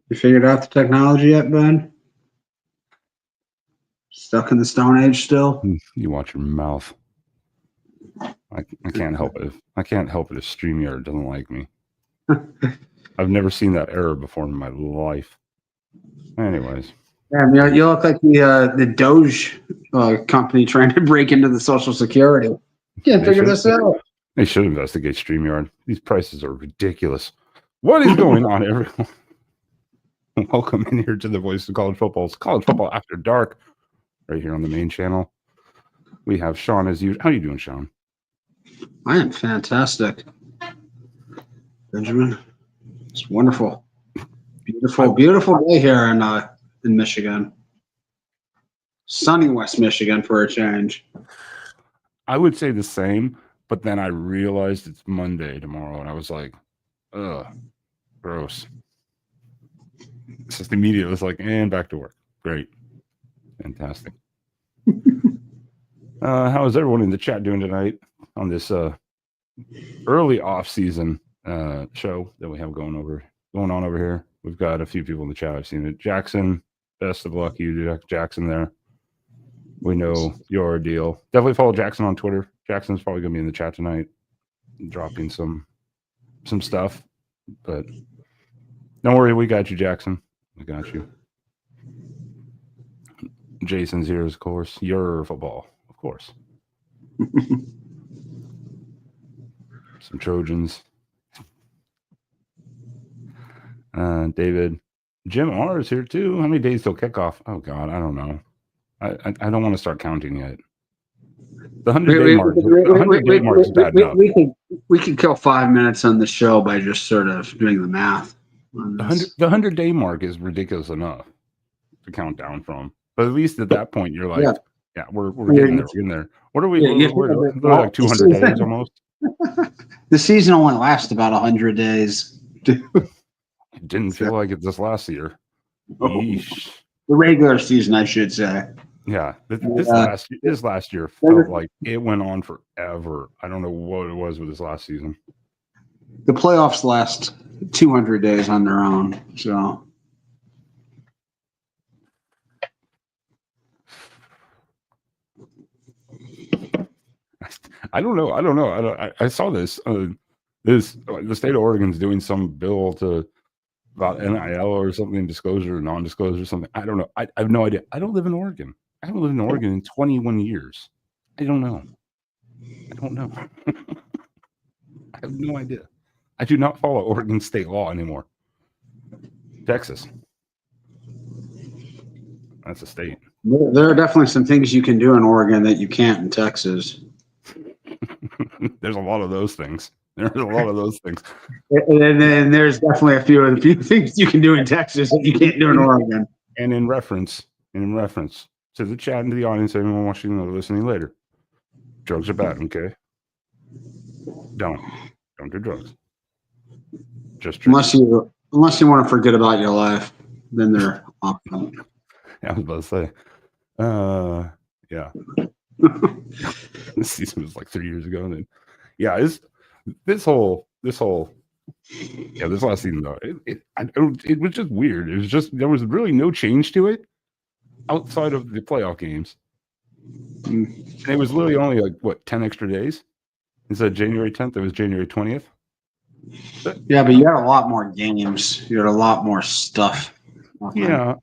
You figured out the technology yet, Ben? Stuck in the Stone Age still? You watch your mouth. I can't help it. I can't help it if StreamYard doesn't like me. I've never seen that error before in my life. Anyways. Yeah, you look like the Doge company trying to break into the Social Security. Can't figure this out. They should investigate StreamYard. These prices are ridiculous. What is going on, everyone? Welcome in here to the Voice of College Football. It's College Football After Dark, right here on the main channel. We have Sean as usual. How are you doing, Sean? I am fantastic, Benjamin. It's wonderful, beautiful day here in Michigan. Sunny West Michigan for a change. I would say the same, but then I realized it's Monday tomorrow, and I was like, ugh, gross. It's just immediate. It was like, and back to work. Great. Fantastic. How is everyone in the chat doing tonight on this early off-season show that we have going on over here? We've got a few people in the chat. I've seen it. Jackson, best of luck, you Jackson there. We know your deal. Definitely follow Jackson on Twitter. Jackson's probably going to be in the chat tonight, dropping some stuff. But don't worry, we got you, Jackson. We got you. Jason's here, of course. Your football, of course. Some Trojans. David. Jim R is here too. How many days till kickoff? Oh God, I don't know. I don't want to start counting yet. The 100-day mark. The 100-day mark is bad enough. We could kill 5 minutes on the show by just sort of doing the math. The 100-day mark is ridiculous enough to count down from. But at least at that point, you're like, yeah, we're getting there. We're getting there. What are we? We're like 200 days almost. The season only lasts about 100 days. It didn't feel like it this last year. Yeesh. The regular season, I should say. Yeah, this last year felt like it went on forever. I don't know what it was with this last season. The playoffs last 200 days on their own, so. I don't know. I saw this. The state of Oregon's doing some bill about NIL or something, disclosure or non-disclosure or something. I don't know. I have no idea. I don't live in Oregon. I haven't lived in Oregon in 21 years. I don't know. I have no idea. I do not follow Oregon state law anymore. Texas. That's a state. There are definitely some things you can do in Oregon that you can't in Texas. There's a lot of those things. And there's definitely a few things you can do in Texas that you can't do in Oregon. And in reference to the chat and to the audience, everyone watching or listening later, drugs are bad, okay? Don't do drugs. Just unless you want to forget about your life, then they're optional. Yeah, I was about to say, yeah. This season was like 3 years ago, and then yeah, this last season though, it was just weird. It was just there was really no change to it outside of the playoff games. And it was literally only like 10 extra days instead of January 10th. It was January 20th. Yeah, but you had a lot more games. You had a lot more stuff. Yeah.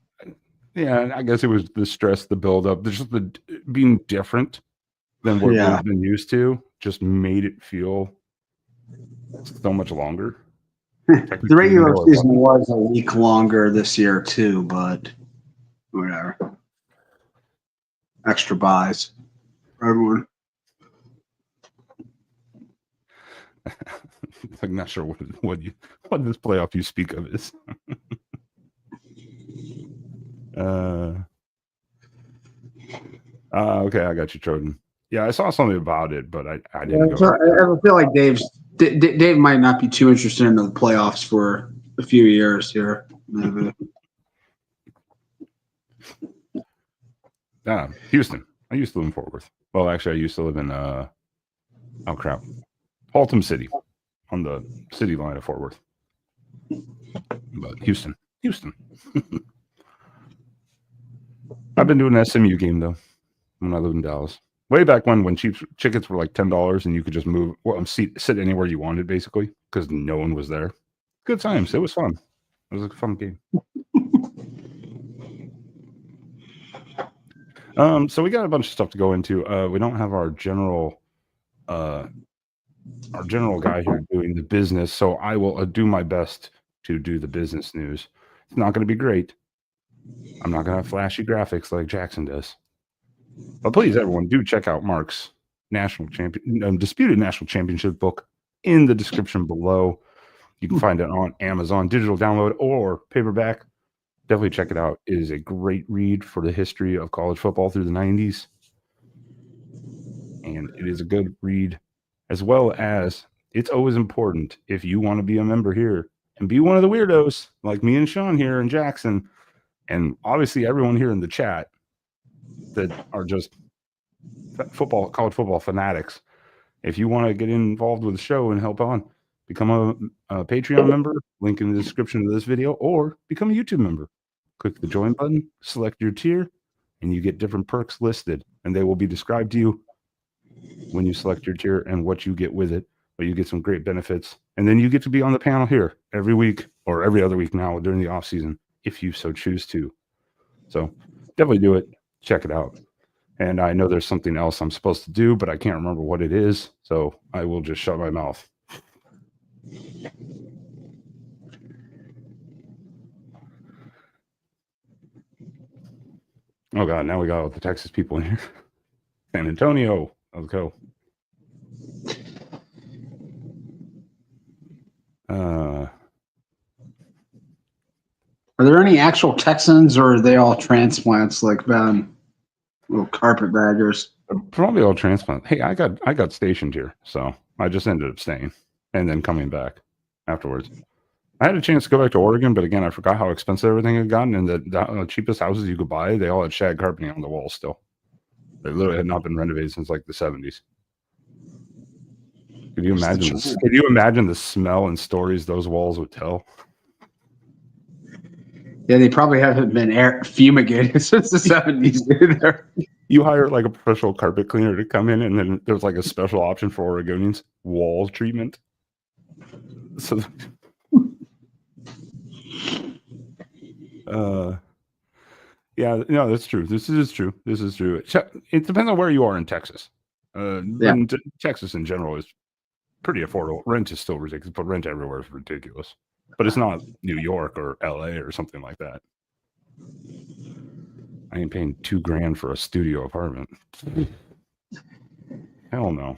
I guess it was the stress, the buildup, just the being different than what we've been used to. Just made it feel so much longer. The regular season was a week longer this year too, but whatever. Extra buys for everyone. I'm not sure what this playoff you speak of is. Okay, I got you, Trojan. Yeah, I saw something about it, but I didn't go. I feel like Dave might not be too interested in the playoffs for a few years here. Maybe. Houston. I used to live in Fort Worth. Well, actually, I used to live in Haltom City, on the city line of Fort Worth. But Houston. Houston. I've been doing an SMU game though when I lived in Dallas. Way back when cheap tickets were like $10 and you could just move, sit anywhere you wanted basically because no one was there. Good times. It was fun. It was a fun game. So we got a bunch of stuff to go into. We don't have our general guy here doing the business, so I will do my best to do the business news. It's not going to be great. I'm not going to have flashy graphics like Jackson does. But please, everyone, do check out Mark's Disputed National Championship book in the description below. You can find it on Amazon, digital download or paperback. Definitely check it out. It is a great read for the history of college football through the 90s. And it is a good read, as well as it's always important if you want to be a member here and be one of the weirdos like me and Sean here and Jackson, and obviously everyone here in the chat that are just college football fanatics. If you want to get involved with the show and help on, become a Patreon member, link in the description of this video, or become a YouTube member. Click the join button, select your tier, and you get different perks listed, and they will be described to you when you select your tier and what you get with it. But you get some great benefits, and then you get to be on the panel here every week or every other week now during the off season, if you so choose to. So definitely do it. Check it out. And I know there's something else I'm supposed to do, but I can't remember what it is, so I will just shut my mouth. Oh God, now we got all the Texas people in here. San Antonio, let's go. Are there any actual Texans, or are they all transplants like Ben? Little carpetbaggers. Probably all transplants. Hey, I got stationed here, so I just ended up staying and then coming back afterwards. I had a chance to go back to Oregon, but again, I forgot how expensive everything had gotten, and the cheapest houses you could buy, they all had shag carpeting on the walls still. They literally had not been renovated since like the 70s. Could you imagine the smell and stories those walls would tell? Yeah, they probably haven't been fumigated since the 70s, dude. You hire like a professional carpet cleaner to come in, and then there's like a special option for Oregonians, wall treatment. So, yeah, no, that's true. This is true. It depends on where you are in Texas. Texas in general is pretty affordable. Rent is still ridiculous, but rent everywhere is ridiculous. But it's not New York or LA or something like that. I ain't paying $2,000 for a studio apartment. Hell no.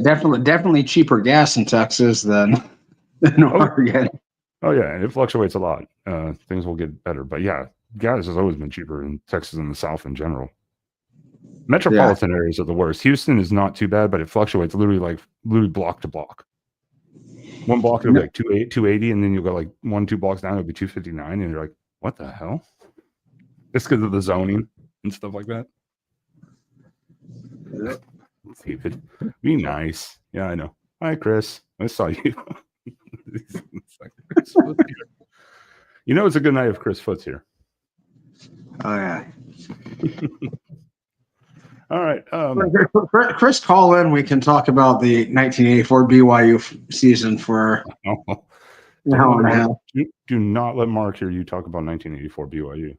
Definitely cheaper gas in Texas than Oregon. Oh yeah, and it fluctuates a lot. Things will get better, but yeah, gas has always been cheaper in Texas and the South in general. Metropolitan areas are the worst. Houston is not too bad, but it fluctuates literally block to block. One block it'll be like 280, and then you'll go like 1-2 blocks down, it'll be 259, and you're like, what the hell? It's because of the zoning and stuff like that. David, be nice. Yeah, I know. Hi, Chris. I saw you. You know, it's a good night if Chris Foot's here. Oh yeah. All right. Chris, call in. We can talk about the 1984 BYU season for an hour and a half. Do not let Mark hear you talk about 1984 BYU.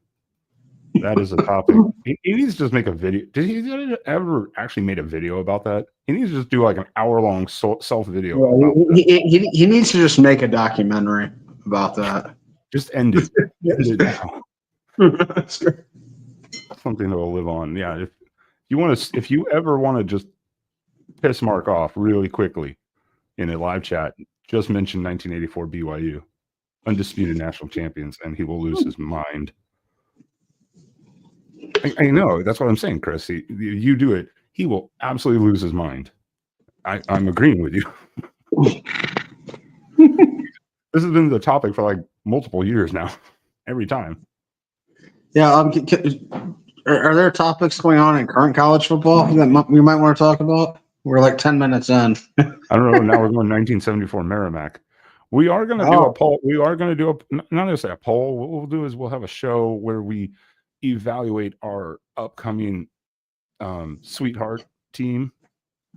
That is a topic. He needs to just make a video. Did he ever actually made a video about that? He needs to just do like an hour-long self video. He needs to just make a documentary about that. Just end it. End it now. Something that will live on. Yeah. If you ever want to just piss Mark off really quickly in a live chat, just mention 1984 BYU, undisputed national champions, and he will lose his mind. I know, that's what I'm saying, Chris. You do it, he will absolutely lose his mind. I'm agreeing with you. This has been the topic for like multiple years now, every time. Yeah. Are there topics going on in current college football that we might want to talk about? We're like 10 minutes in. I don't know. Now we're going 1974 Merrimack. We are going to do a poll. We are going to do not necessarily a poll. What we'll do is we'll have a show where we evaluate our upcoming sweetheart team,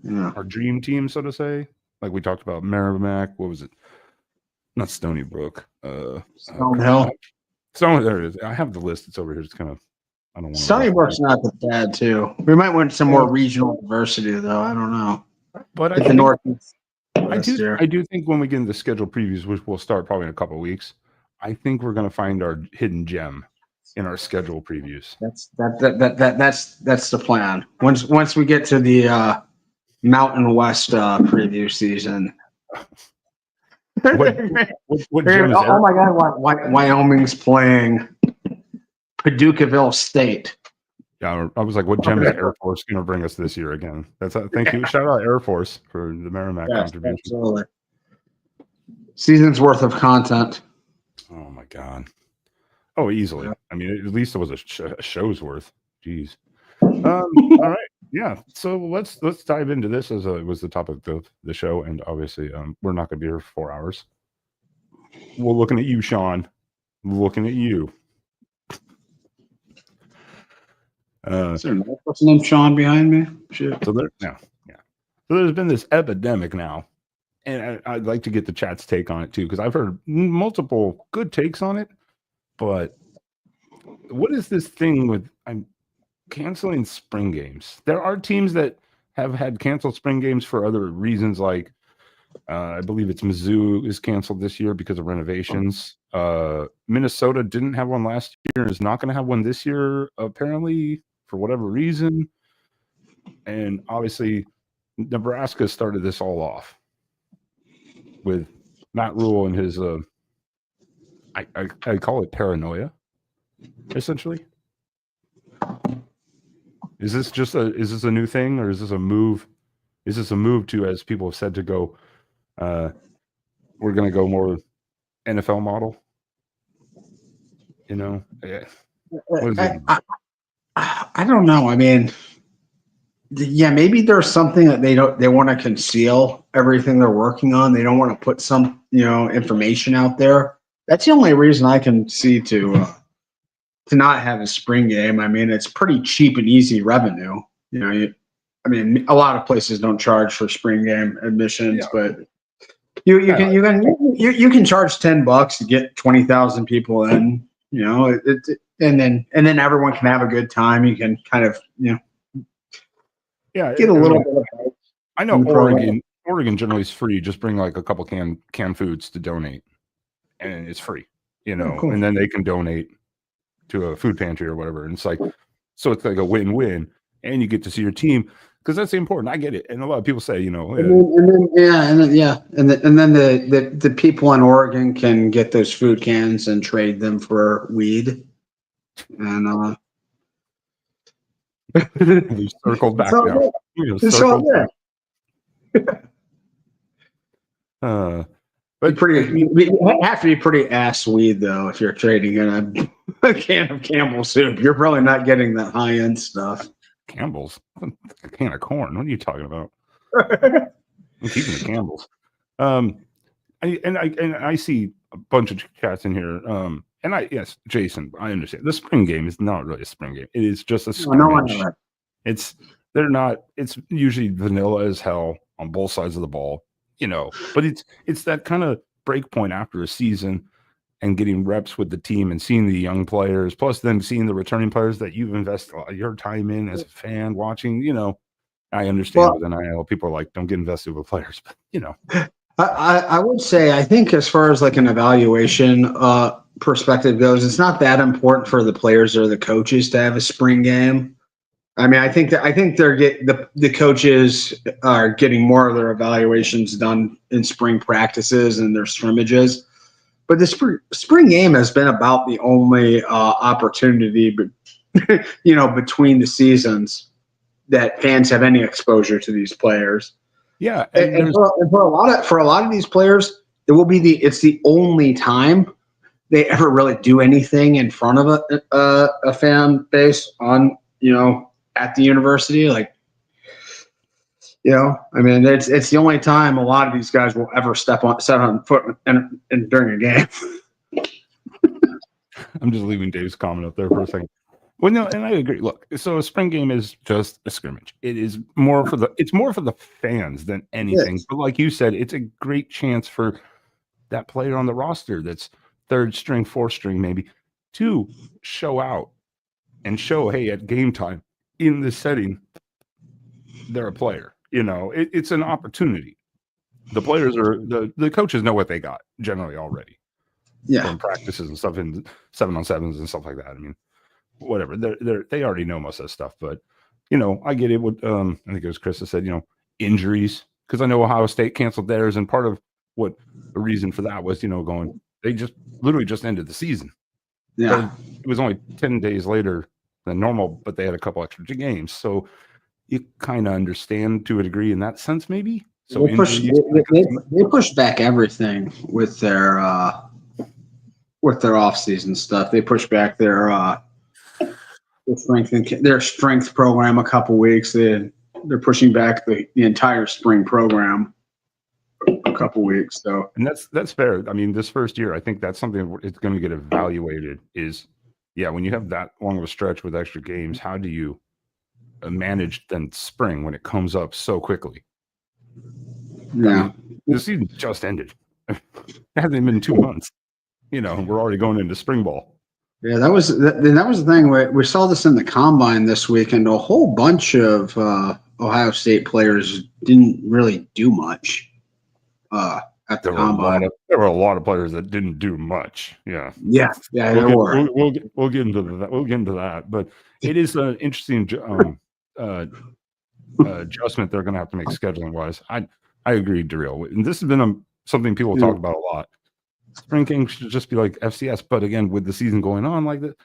our dream team, so to say. Like we talked about Merrimack. What was it? Not Stony Brook. Stonehill. There it is. I have the list. It's over here. It's kind of. I don't want. Stony Brook's not that bad too. We might want some more regional diversity, though. I don't know. But I the Northeast. I do think when we get into schedule previews, which we'll start probably in a couple of weeks, I think we're going to find our hidden gem in our schedule previews. That's the plan. Once we get to the Mountain West preview season. What gem is oh my God! Wyoming's playing Paducahville State. Yeah, I was like, what gem is Air Force going to bring us this year again? Thank you. Shout out Air Force for the Merrimack contribution. Absolutely. Season's worth of content. Oh my God. Oh, easily. Yeah. I mean, at least it was a show's worth. Jeez. All right. Yeah. So let's dive into this as it was the topic of the show, and obviously, we're not going to be here for 4 hours. We're looking at you, Sean. Looking at you. Is there another person named Sean behind me? Shit. So there's been this epidemic now, and I'd like to get the chat's take on it too, because I've heard multiple good takes on it. But what is this thing with canceling spring games? There are teams that have had canceled spring games for other reasons, like I believe it's Mizzou is canceled this year because of renovations. Minnesota didn't have one last year and is not going to have one this year, apparently, for whatever reason. And obviously, Nebraska started this all off with Matt Rule and his, I call it paranoia, essentially. Is this a new thing, or is this a move? Is this a move to, as people have said, to go, we're going to go more NFL model? You know? Yeah. What is it? I don't know. I mean, yeah, maybe there's something that they want to conceal everything they're working on. They don't want to put some, information out there. That's the only reason I can see to not have a spring game. I mean, it's pretty cheap and easy revenue. A lot of places don't charge for spring game admissions, but you can charge $10 to get 20,000 people in. And then everyone can have a good time. You can kind of get a little bit of. I know Oregon generally is free. Just bring like a couple canned foods to donate, and it's free. Cool. And then they can donate to a food pantry or whatever. And it's like, so it's like a win-win, and you get to see your team, because that's important. I get it, and a lot of people say, and then the people in Oregon can get those food cans and trade them for weed, and we circled back now. But you have to be pretty ass weed though if you're trading in a can of Campbell's soup. You're probably not getting that high end stuff. Campbell's, a can of corn. What are you talking about? I'm keeping the Campbell's. I see a bunch of chats in here. Yes, Jason, I understand. The spring game is not really a spring game. It is just a scrimmage. It's usually vanilla as hell on both sides of the ball, but it's that kind of break point after a season and getting reps with the team and seeing the young players, plus then seeing the returning players that you've invested your time in as a fan watching. I understand with NIL, people are like, don't get invested with players, but I would say, I think as far as like an evaluation perspective goes, it's not that important for the players or the coaches to have a spring game. I mean, I think the coaches are getting more of their evaluations done in spring practices and their scrimmages. But the spring game has been about the only opportunity, between the seasons that fans have any exposure to these players. Yeah, and for a lot of these players, it's the only time they ever really do anything in front of a fan base on at the university. Like You know, I mean, it's the only time a lot of these guys will ever set on foot during a game. I'm just leaving Dave's comment up there for a second. Well, no, and I agree. Look, so a spring game is just a scrimmage. It's more for the fans than anything. Yes. But like you said, it's a great chance for that player on the roster that's third string, fourth string, maybe, to show out and show, hey, at game time in this setting, they're a player. You know, it's an opportunity. The players the coaches know what they got generally already. Yeah. From practices and stuff in 7-on-7s and stuff like that. I mean, whatever. They already know most of that stuff, but you know, I get it. What I think it was Chris that said, you know, injuries, because I know Ohio State canceled theirs, and part of what the reason for that was, you know, they just literally just ended the season. Yeah, it was only 10 days later than normal, but they had a couple extra games, so you kind of understand to a degree in that sense, maybe. So they pushed back everything with their off-season stuff. They pushed back their strength program a couple weeks. They're pushing back the entire spring program a couple weeks. So, and that's fair. I mean, this first year, I think that's something it's going to get evaluated. Is when you have that long of a stretch with extra games, how do you manage then spring when it comes up so quickly? Yeah, I mean, the season just ended. It hasn't been 2 months. You know, we're already going into spring ball. Yeah, that was the thing. We saw this in the combine this week, and a whole bunch of Ohio State players didn't really do much at the combine. There were a lot of players that didn't do much. Yeah. We'll get into that. We'll get into that. But it is an interesting adjustment they're going to have to make scheduling wise. I agree, Daryl. And this has been something people talk about a lot. Spring games should just be like FCS, but again, with the season going on like that,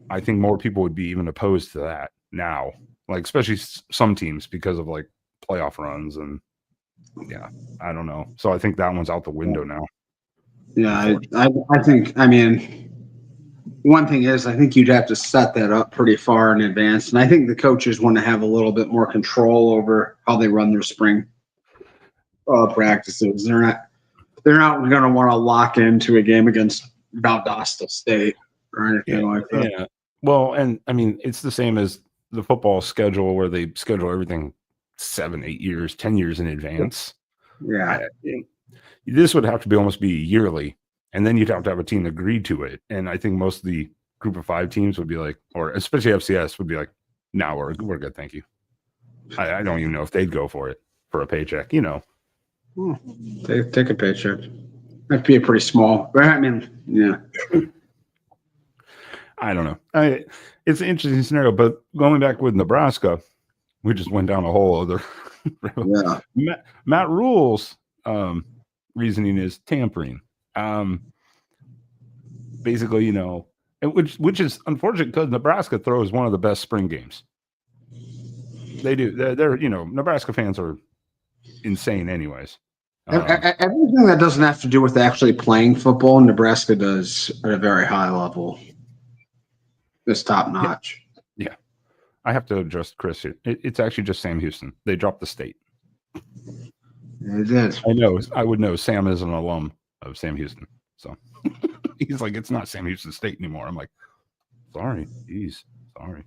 I think more people would be even opposed to that now, like especially some teams because of like playoff runs and I don't know. So I think that one's out the window now. Yeah, I think. I mean, one thing is, I think you'd have to set that up pretty far in advance, and I think the coaches want to have a little bit more control over how they run their spring practices. They're not going to want to lock into a game against Valdosta State or anything like that. Yeah. Well, and I mean, it's the same as the football schedule where they schedule everything 7, 8 years, 10 years in advance. Yeah. This would have to almost be yearly, and then you'd have to have a team agree to it. And I think most of the group of 5 teams would be like, or especially FCS would be like, no, we're good. Thank you. I don't even know if they'd go for it for a paycheck, you know. Take a paycheck. That'd be a pretty small. I mean, yeah. I don't know. It's an interesting scenario, but going back with Nebraska, we just went down a whole other. Matt Rule's reasoning is tampering. Basically, you know, which is unfortunate because Nebraska throws one of the best spring games. They do. They're you know, Nebraska fans are insane, anyways. Everything that doesn't have to do with actually playing football, Nebraska does at a very high level. It's top notch. Yeah. I have to adjust Chris here. It's actually just Sam Houston. They dropped the state. It did. I know. I would know. Sam is an alum of Sam Houston. So he's like, it's not Sam Houston State anymore. I'm like, sorry. Geez. Sorry.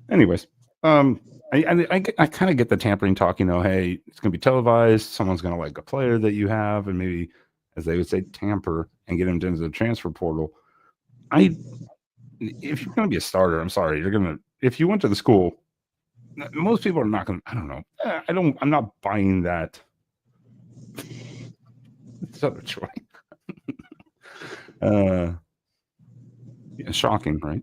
Anyways, I kind of get the tampering talk, you know, hey, it's going to be televised. Someone's going to like a player that you have and maybe, as they would say, tamper and get him into the transfer portal. If you're going to be a starter, I'm sorry, if you went to the school, most people are not going to, I don't know. I'm not buying that. It's other choice. Shocking, right?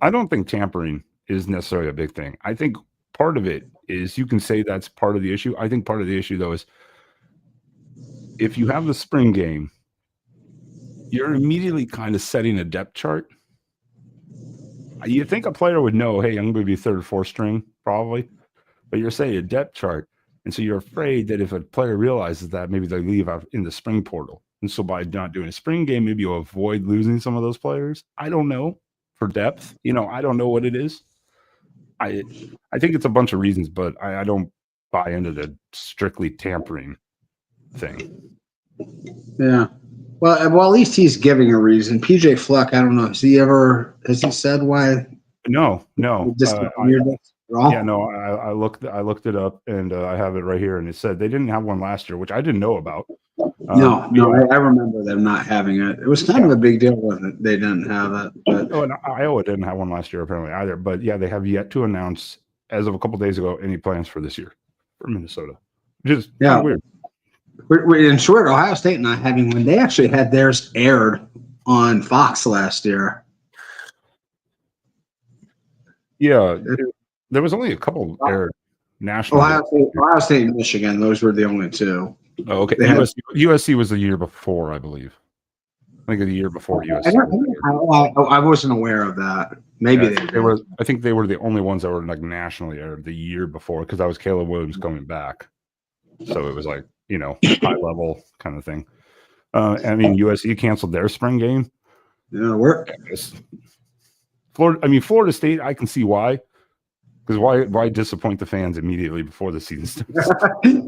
I don't think tampering is necessarily a big thing. I think part of it is you can say that's part of the issue. I think part of the issue, though, is if you have the spring game, you're immediately kind of setting a depth chart. You think a player would know, hey, I'm going to be third or fourth string, probably, but you're saying a depth chart. And so you're afraid that if a player realizes that, maybe they leave out in the spring portal. And so by not doing a spring game, maybe you'll avoid losing some of those players. I don't know. For depth, you know, I don't know what it is. I think it's a bunch of reasons, but I don't buy into the strictly tampering thing. Yeah. Well, at least he's giving a reason. PJ Fleck, I don't know. Has he said why? No. Wrong? Yeah, no. I looked it up, and I have it right here, and it said they didn't have one last year, which I didn't know about. No, yeah. I remember them not having it. It was kind of a big deal when they didn't have it. But Oh, and Iowa didn't have one last year apparently either. But yeah, they have yet to announce, as of a couple days ago, any plans for this year for Minnesota. Just kind of weird. We're in short, Ohio State not having one. They actually had theirs aired on Fox last year. Yeah, there was only a couple aired nationally. Ohio State and Michigan, those were the only two. Oh, okay. USC was the year before, I believe. I think the year before USC. I wasn't aware of that. Maybe they were. I think they were the only ones that were like nationally aired the year before, because that was Caleb Williams coming back. So it was like, high level kind of thing. I mean, USC canceled their spring game. Yeah, Florida State, I can see why. Because why disappoint the fans immediately before the season starts?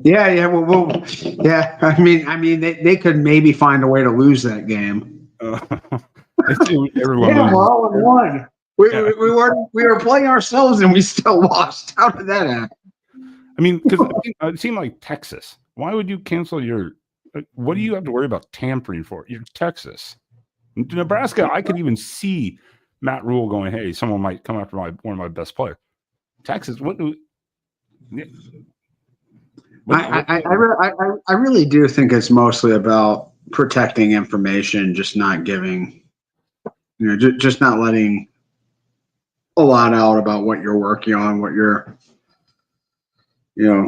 Yeah. Well, yeah. I mean, they could maybe find a way to lose that game. Everyone we're all in one. We were playing ourselves and we still lost. How did that happen? I mean, because it seemed like Texas. Why would you cancel your? What do you have to worry about tampering for? You're Texas. Nebraska, I could even see Matt Rule going, "Hey, someone might come after one of my best players." Texas, what do? I really do think it's mostly about protecting information, just not giving, just not letting a lot out about what you're working on, what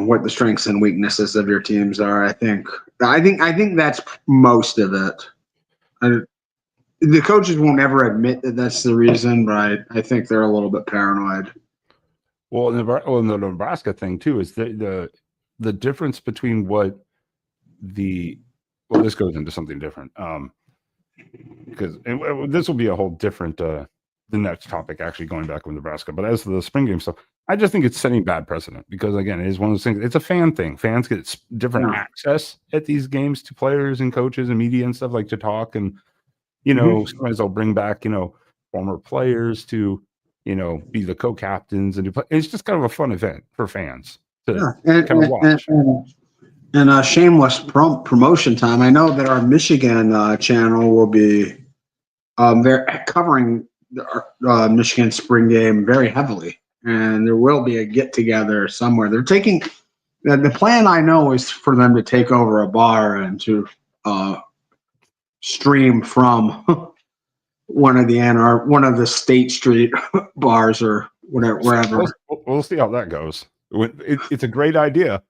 what the strengths and weaknesses of your teams are. I think that's most of it. The coaches won't ever admit that that's the reason, but I think they're a little bit paranoid. Well, the Nebraska thing too is the difference between this goes into something different, because this will be a whole different the next topic, actually, going back with Nebraska. But as for the spring game stuff, I just think it's setting bad precedent, because again, it is one of those things. It's a fan thing. Fans get different access at these games to players and coaches and media and stuff, like to talk, and sometimes they'll bring back former players to be the co-captains and it's just kind of a fun event for fans to kind of watch. And a shameless promotion time. I know that our Michigan channel will be they're covering the Michigan spring game very heavily, and there will be a get together somewhere. They're taking the plan. I know is for them to take over a bar and to stream from one of the State Street bars or whatever, wherever. We'll see how that goes. It's a great idea.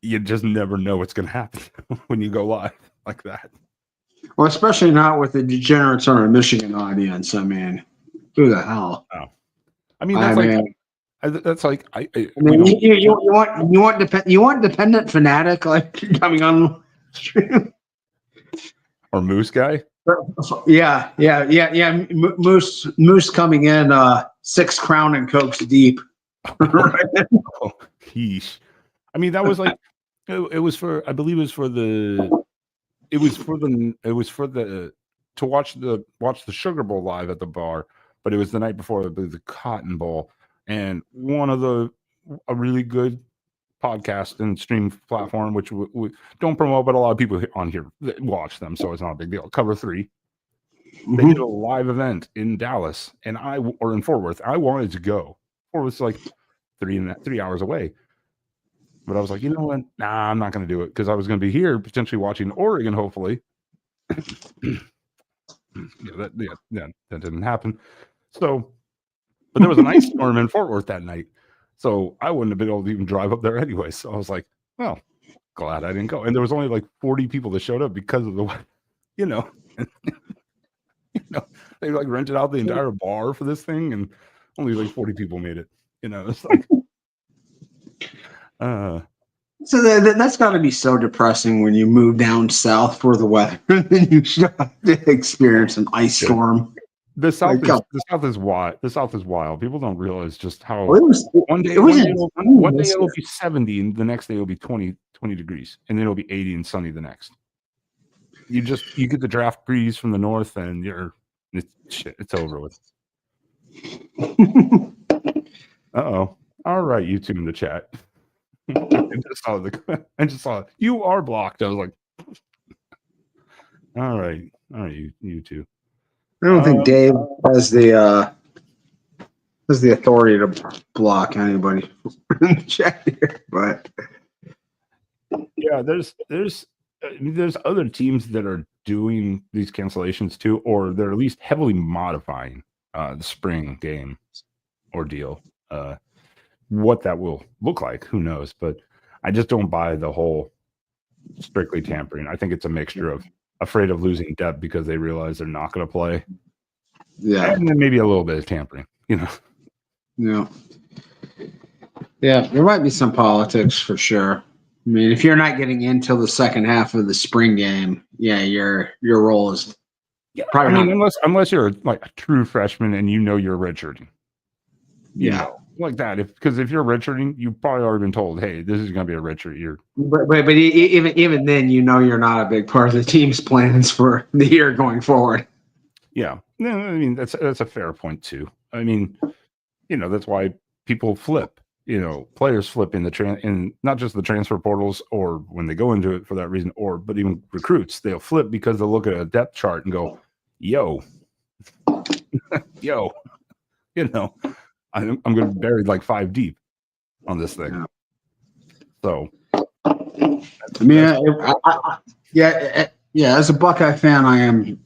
You just never know what's going to happen when you go live like that. Well, especially not with the degenerates on our Michigan audience. I mean, who the hell? Oh. I mean, that's like you want dependent fanatic like coming on stream, or Moose guy. Yeah. Moose coming in 6 Crown and Cokes deep. Oh, yeesh. I mean, that was like it was for, I believe it was for to watch the Sugar Bowl live at the bar, but it was the night before the Cotton Bowl, and a really good podcast and stream platform, which we don't promote, but a lot of people on here watch them, so it's not a big deal. Cover 3, they did a live event in Dallas, or in Fort Worth. I wanted to go. Fort Worth's like 3 hours away, but I was like, you know what? Nah, I'm not going to do it, because I was going to be here potentially watching Oregon, hopefully. that didn't happen. So, but there was an ice storm in Fort Worth that night, so I wouldn't have been able to even drive up there anyway. So I was like, well, glad I didn't go. And there was only like 40 people that showed up because of the, they like rented out the entire bar for this thing, and only like 40 people made it. It's like, so that's got to be so depressing when you move down south for the weather and you have to experience an ice storm. The South Like, is wild. The South is wild. People don't realize just how well, one day it'll be 70 and the next day it'll be 20 degrees, and then it'll be 80 and sunny the next. You get the draft breeze from the north, and it's over with. Uh-oh. All right, you two in the chat. I just saw it. You are blocked. I was like, all right, you two. I don't think Dave has the authority to block anybody in the chat here, but yeah, there's other teams that are doing these cancellations too, or they're at least heavily modifying the spring game ordeal. What that will look like, who knows? But I just don't buy the whole strictly tampering. I think it's a mixture of afraid of losing depth because they realize they're not going to play. Yeah. And then maybe a little bit of tampering, Yeah. Yeah, there might be some politics for sure. I mean, if you're not getting into the second half of the spring game, yeah, your role is probably not. Unless you're like a true freshman and you're redshirting. Yeah. Like that. Because if you're redshirting, you've probably already been told, hey, this is going to be a redshirt year. But even then, you're not a big part of the team's plans for the year going forward. Yeah. No, I mean, that's a fair point too. I mean, that's why people flip. Players flip in not just the transfer portals or when they go into it for that reason, but even recruits, they'll flip because they'll look at a depth chart and go, yo, I'm going to be buried like 5 deep on this thing. Yeah. So, I mean, as a Buckeye fan, I am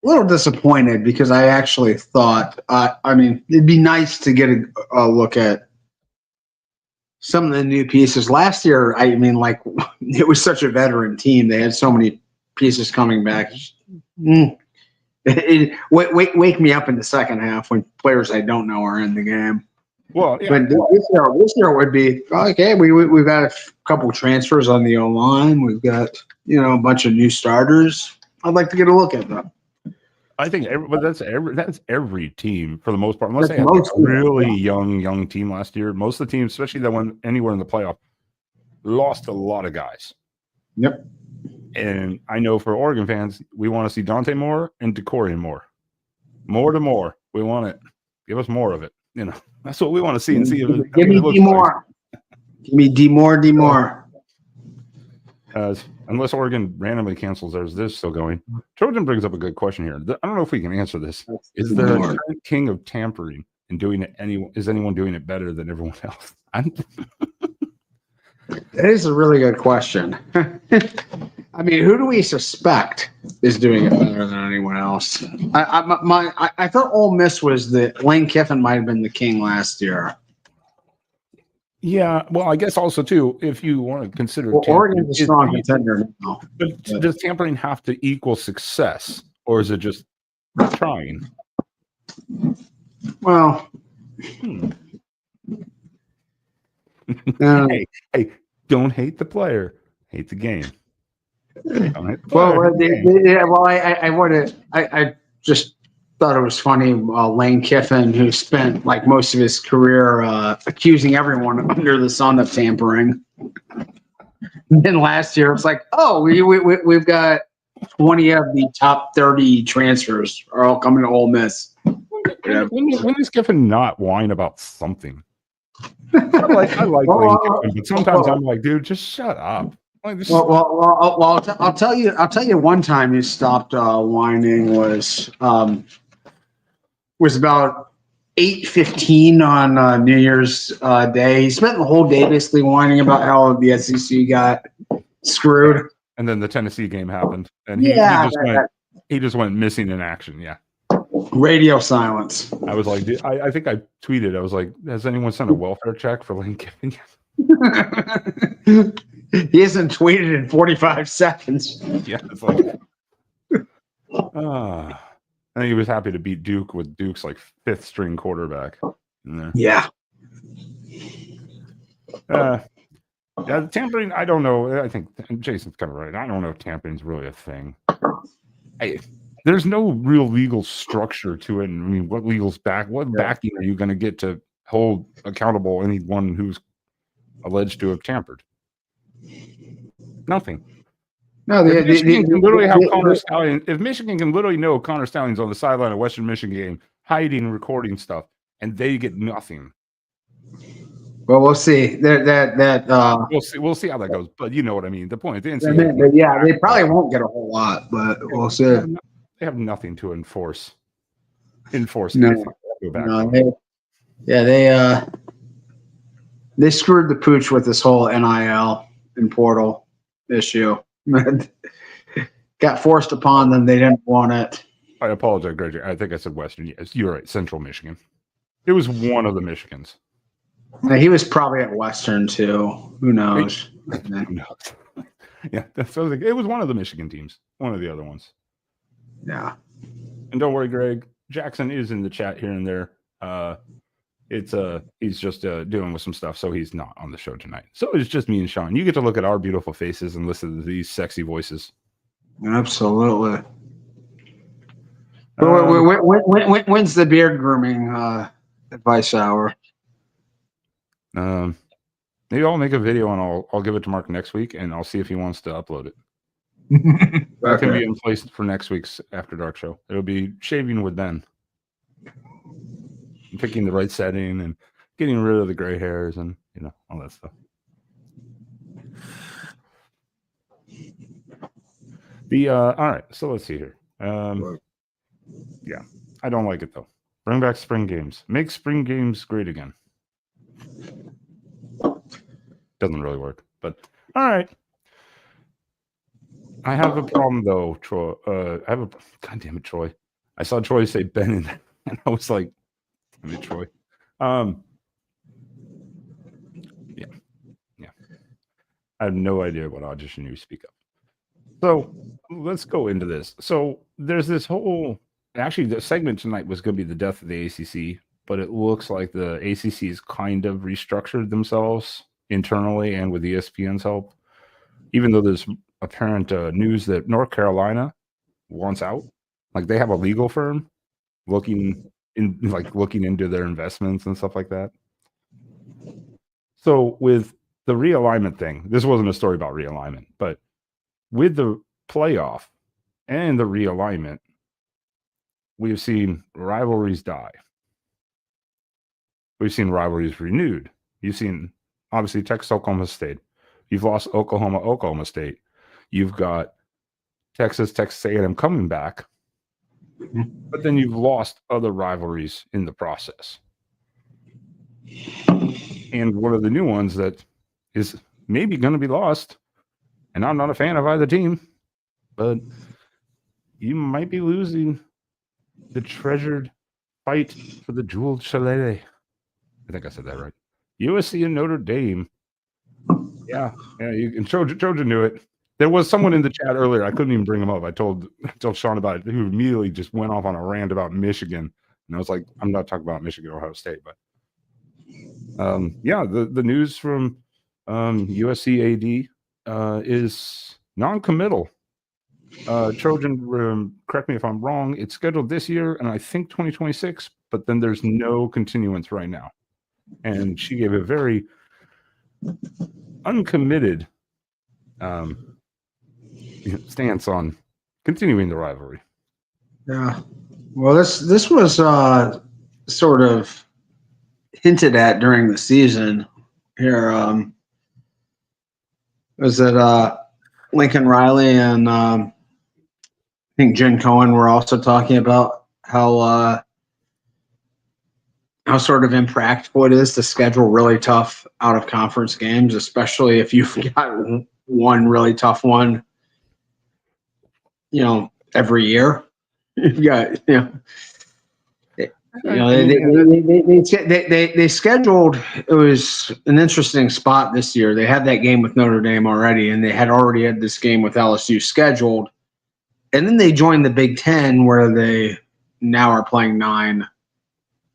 a little disappointed because I actually thought, it'd be nice to get a look at some of the new pieces. Last year, it was such a veteran team. They had so many pieces coming back. Wake me up in the second half when players I don't know are in the game. Well, yeah. But this year would be okay. We've got a couple transfers on the O line. We've got a bunch of new starters. I'd like to get a look at them. I think, that's every team for the most part. Unless they had a really young team last year, most of the teams, especially that went anywhere in the playoff, lost a lot of guys. Yep. And I know for Oregon fans, we want to see Dante Moore and DeCorian Moore. More to more. We want it. Give us more of it. That's what we want to see and see. Give me D Moore. Give me D Moore. Unless Oregon randomly cancels theirs, they're still going. Trojan brings up a good question here. I don't know if we can answer this. Is there a current king of tampering and doing it? Is anyone doing it better than everyone else? That is a really good question. I mean, who do we suspect is doing it better than anyone else? I thought Ole Miss was Lane Kiffin might have been the king last year. Yeah, well, I guess also too, if you want to consider Oregon's a strong contender now. But does tampering have to equal success, or is it just trying? Well, hey, don't hate the player, hate the game. I just thought it was funny. Lane Kiffin, who spent like most of his career accusing everyone under the sun of tampering, and then last year it's like, oh, we've got 20 of the top 30 transfers are all coming to Ole Miss. When is Kiffin not whine about something? I like Lane Kiffin, but sometimes I'm like, dude, just shut up. I'll tell you. One time he stopped whining was about 8:15 on New Year's Day. He spent the whole day basically whining about how the SEC got screwed. And then the Tennessee game happened, and he just went missing in action. Yeah, radio silence. I was like, I think I tweeted. I was like, has anyone sent a welfare check for Lane Kiffin? He hasn't tweeted in 45 seconds. Yeah, it's like, and he was happy to beat Duke with Duke's like 5th string quarterback. Yeah. Tampering, I don't know. I think Jason's kind of right. I don't know if tampering is really a thing. there's no real legal structure to it. I mean, what backing are you going to get to hold accountable anyone who's alleged to have tampered? Nothing. No, If Michigan can literally have Connor Stallion, if Michigan can literally know Connor Stallion's on the sideline of Western Michigan game, hiding and recording stuff, and they get nothing. Well, we'll see. We'll see how that goes. But you know what I mean. The point. The NCAA, they probably won't get a whole lot, but we'll see. They have nothing to enforce. No, they screwed the pooch with this whole NIL and portal issue. Got forced upon them. They didn't want it. I apologize, Greg. I think I said Western. Yes, you're right. Central Michigan. It was one of the Michigans. He was probably at Western too. Who knows? Yeah, so it was one of the Michigan teams. One of the other ones. Yeah. And don't worry, Greg. Jackson is in the chat here and there. He's just dealing with some stuff, so he's not on the show tonight. So it's just me and Sean. You get to look at our beautiful faces and listen to these sexy voices. Absolutely. When's the beard grooming advice hour? Maybe I'll make a video and I'll give it to Mark next week, and I'll see if he wants to upload it. That can be in place for next week's After Dark show. It'll be shaving with Ben, and picking the right setting and getting rid of the gray hairs and all that stuff. All right, so let's see here. Yeah, I don't like it though. Bring back spring games. Make spring games great again. Doesn't really work, but all right. I have a problem though, Troy. God damn it, Troy. I saw Troy say Ben in there, and I was like, damn it, Troy. Yeah. I have no idea what audition you speak of. So let's go into this. So there's this whole. Actually, the segment tonight was going to be the death of the ACC, but it looks like the ACC's kind of restructured themselves internally and with ESPN's help, even though there's apparent news that North Carolina wants out. Like they have a legal firm looking into their investments and stuff like that. So with the realignment thing, this wasn't a story about realignment, but with the playoff and the realignment, we've seen rivalries die. We've seen rivalries renewed. You've seen, obviously, Texas, Oklahoma State. You've lost Oklahoma State. You've got Texas A&M coming back. But then you've lost other rivalries in the process. And one of the new ones that is maybe going to be lost, and I'm not a fan of either team, but you might be losing the treasured fight for the jeweled chalet. I think I said that right. USC and Notre Dame. Yeah, and Trojan knew it. There was someone in the chat earlier. I couldn't even bring him up. I told Sean about it, who immediately just went off on a rant about Michigan. And I was like, I'm not talking about Michigan or Ohio State, but the news from USC AD is non-committal. Trojan, correct me if I'm wrong. It's scheduled this year, and I think 2026. But then there's no continuance right now. And she gave a very uncommitted stance on continuing the rivalry. Yeah. Well, this was sort of hinted at during the season here. Was it Lincoln Riley and I think Jen Cohen were also talking about how sort of impractical it is to schedule really tough out of conference games, especially if you've got one really tough one, every year. You've got, they scheduled. It was an interesting spot this year. They had that game with Notre Dame already, and they had already had this game with LSU scheduled, and then they joined the Big Ten, where they now are playing 9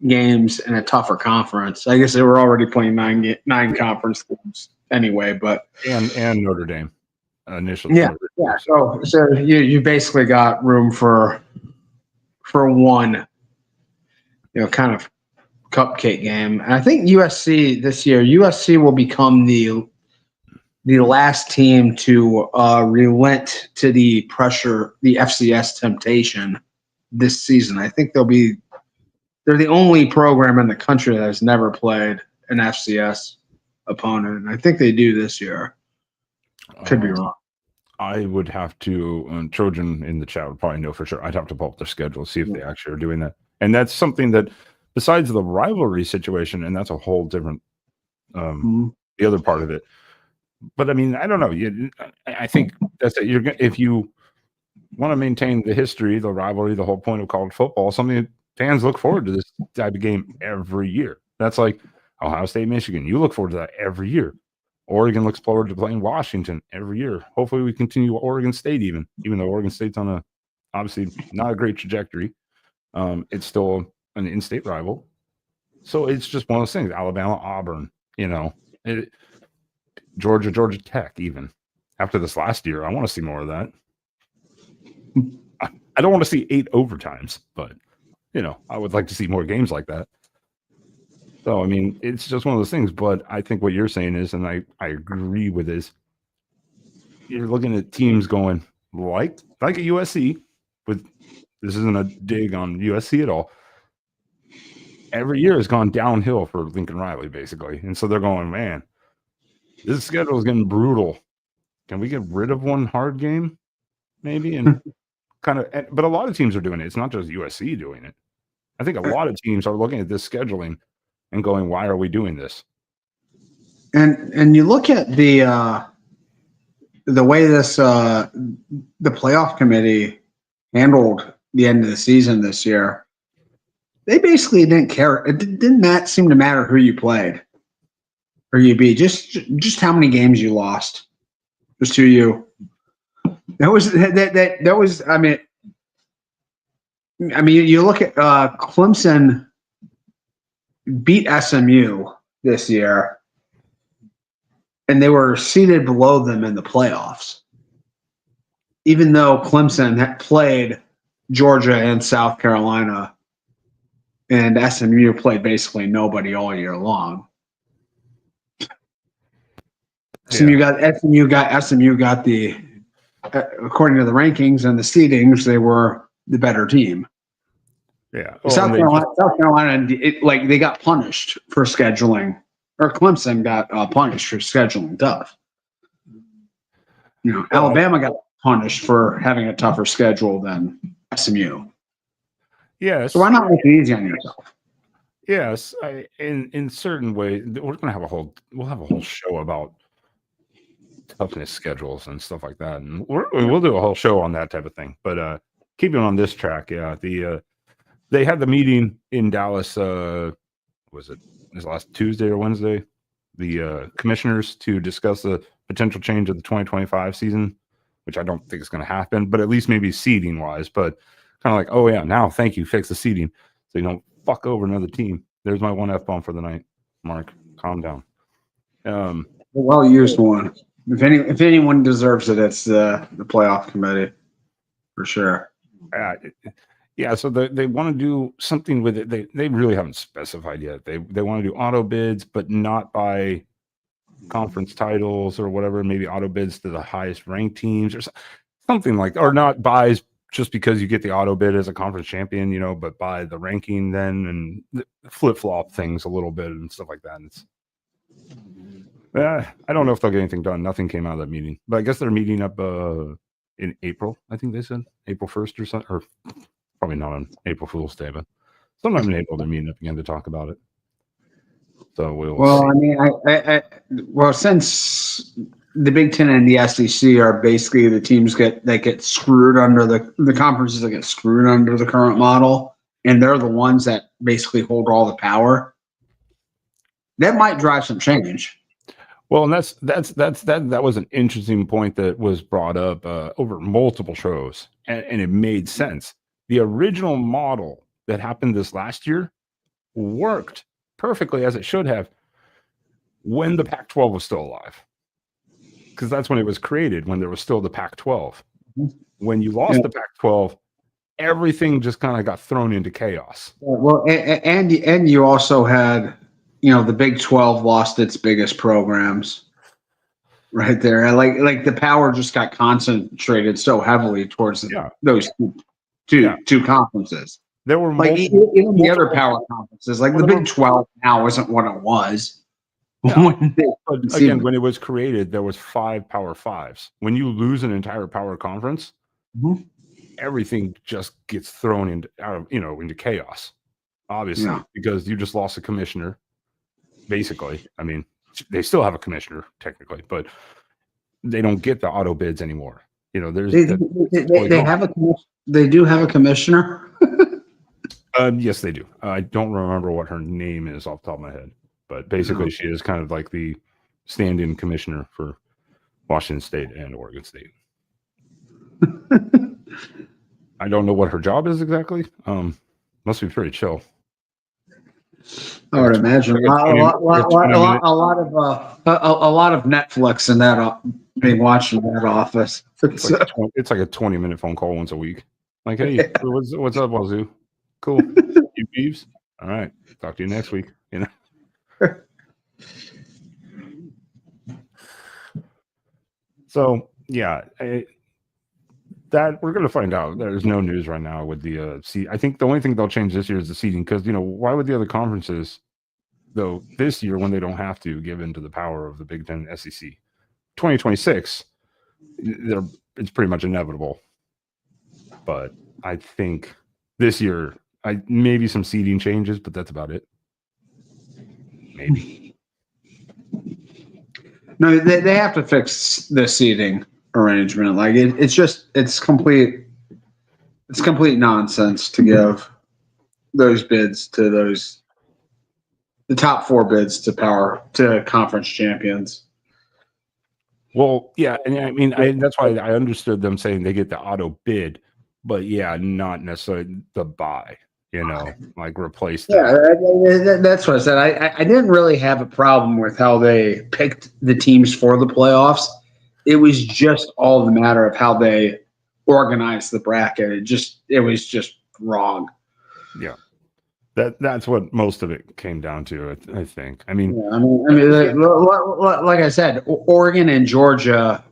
games in a tougher conference. I guess they were already playing 9 conference games anyway, but and Notre Dame initially. Yeah. So you basically got room for for one, kind of cupcake game. And I think USC this year, USC will become the last team to relent to the pressure, the FCS temptation this season. I think they're the only program in the country that has never played an FCS opponent. And I think they do this year. Could be wrong. I would have to, Trojan in the chat would probably know for sure. I'd have to pull up their schedule, see if they actually are doing that. And that's something that, besides the rivalry situation, and that's a whole different, the other part of it. But I mean, I don't know. I think that's it. If you want to maintain the history, the rivalry, the whole point of college football, something that fans look forward to this type of game every year. That's like Ohio State, Michigan. You look forward to that every year. Oregon looks forward to playing Washington every year. Hopefully we continue Oregon State even though Oregon State's on obviously not a great trajectory. It's still an in-state rival. So it's just one of those things. Alabama, Auburn, Georgia Tech even. After this last year, I want to see more of that. I don't want to see 8 overtimes, but, I would like to see more games like that. So, I mean, it's just one of those things. But I think what you're saying is, and I agree with this, you're looking at teams going like a USC, this isn't a dig on USC at all. Every year has gone downhill for Lincoln Riley, basically. And so they're going, man, this schedule is getting brutal. Can we get rid of one hard game? Maybe. And but a lot of teams are doing it. It's not just USC doing it. I think a lot of teams are looking at this scheduling and going, why are we doing this? And you look at the way this the playoff committee handled the end of the season this year. They basically didn't care. It didn't seem to matter who you played or you beat. Just how many games you lost. Just who you. That was. I mean, you look at Clemson beat SMU this year, and they were seated below them in the playoffs. Even though Clemson had played Georgia and South Carolina, and SMU played basically nobody all year long. SMU got the, according to the rankings and the seedings, they were the better team. Yeah. South Carolina, they got punished for scheduling, or Clemson got punished for scheduling tough. Alabama got punished for having a tougher schedule than SMU. Yes. So why not make it easy on yourself? Yes. In certain ways, we'll have a whole show about toughness schedules and stuff like that, and we'll do a whole show on that type of thing. But keeping on this track, they had the meeting in Dallas. Was it this last Tuesday or Wednesday? The commissioners to discuss the potential change of the 2025 season, which I don't think is going to happen, but at least maybe seeding wise. But kind of like, oh yeah, now thank you, fix the seeding so you don't fuck over another team. There's my one F-bomb for the night. Mark, calm down. Well used one. If anyone deserves it, it's the playoff committee for sure. Yeah, so they want to do something with it. They really haven't specified yet. They want to do auto bids, but not by conference titles or whatever. Maybe auto bids to the highest ranked teams or something like that. Or not buys just because you get the auto bid as a conference champion, but by the ranking then, and flip flop things a little bit and stuff like that. And it's I don't know if they'll get anything done. Nothing came out of that meeting, but I guess they're meeting up in April. I think they said April 1st or something, or probably not on April Fool's Day, but sometime in April they're meeting up again to talk about it. So we'll see. I mean, since the Big Ten and the SEC are basically the teams that get screwed under the conferences that get screwed under the current model, and they're the ones that basically hold all the power. That might drive some change. Well, and that was an interesting point that was brought up over multiple shows, and it made sense. The original model that happened this last year worked perfectly as it should have when the Pac-12 was still alive, because that's when it was created, when there was still the Pac-12. When you lost the Pac-12 everything just kind of got thrown into chaos. Well, and you also had, the Big 12 lost its biggest programs right there. And like the power just got concentrated so heavily towards those two conferences. There were like even the other power conferences, like the Big 12 now isn't what it was. No, but again, when it was created, there was 5 Power Fives. When you lose an entire power conference, everything just gets thrown into chaos. Obviously, because you just lost a commissioner. Basically, I mean, they still have a commissioner technically, but they don't get the auto bids anymore. They have they do have a commissioner. Yes, they do. I don't remember what her name is off the top of my head. But basically, she is kind of like the stand-in commissioner for Washington State and Oregon State. I don't know what her job is exactly. Must be pretty chill. I would imagine a lot of Netflix and that being watched in that office. It's like a 20-minute phone call once a week. Like, hey, what's up, Wazoo? Cool. You beeves? All right. Talk to you next week. So yeah, that we're going to find out. There's no news right now with the seed. I think the only thing they'll change this year is the seeding, because why would the other conferences, though, this year when they don't have to give in to the power of the Big Ten and SEC? 2026, it's pretty much inevitable. But I think this year, maybe some seeding changes, but that's about it. Maybe. No, they have to fix the seating arrangement. Like it's complete nonsense to give those bids to the top 4 bids to conference champions. Well, yeah, and I mean, that's why I understood them saying they get the auto bid, but not necessarily the buy. Like replace that. Yeah, that's what I said. I didn't really have a problem with how they picked the teams for the playoffs. It was just all the matter of how they organized the bracket. It was just wrong. Yeah, that's what most of it came down to. I think. I mean, like I said, Oregon and Georgia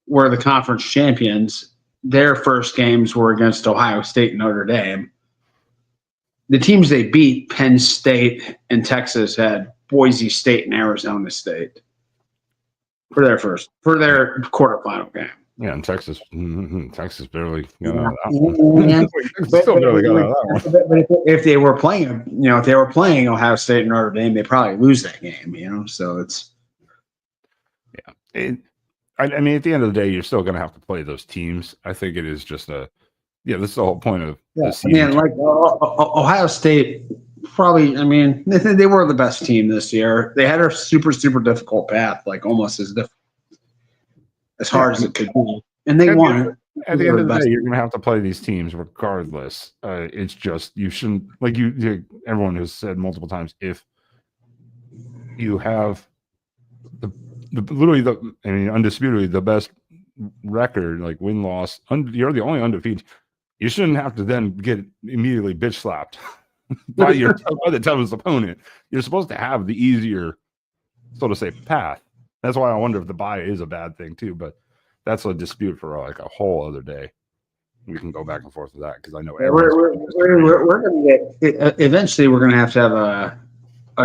were the conference champions. Their first games were against Ohio State and Notre Dame. The teams they beat, Penn State and Texas, had Boise State and Arizona State for their quarterfinal game. Yeah, and Texas barely got out of that one. Still barely got out of that one. But if they were playing Ohio State and Notre Dame, they probably lose that game. So it's I mean, at the end of the day, you're still going to have to play those teams. I think it is just this is the whole point of the season. Like Ohio State, probably. I mean, they were the best team this year. They had a super, super difficult path, like almost as hard as it could be, and they won. At the end of the day, you're going to have to play these teams regardless. It's just you shouldn't everyone has said multiple times, if you have undisputedly the best record, like win-loss, you're the only undefeated. You shouldn't have to then get immediately bitch slapped by the toughest opponent. You're supposed to have the easier, so to say, path. That's why I wonder if the bye is a bad thing too. But that's a dispute for like a whole other day. We can go back and forth with that because I know we're going to get eventually. We're going to have a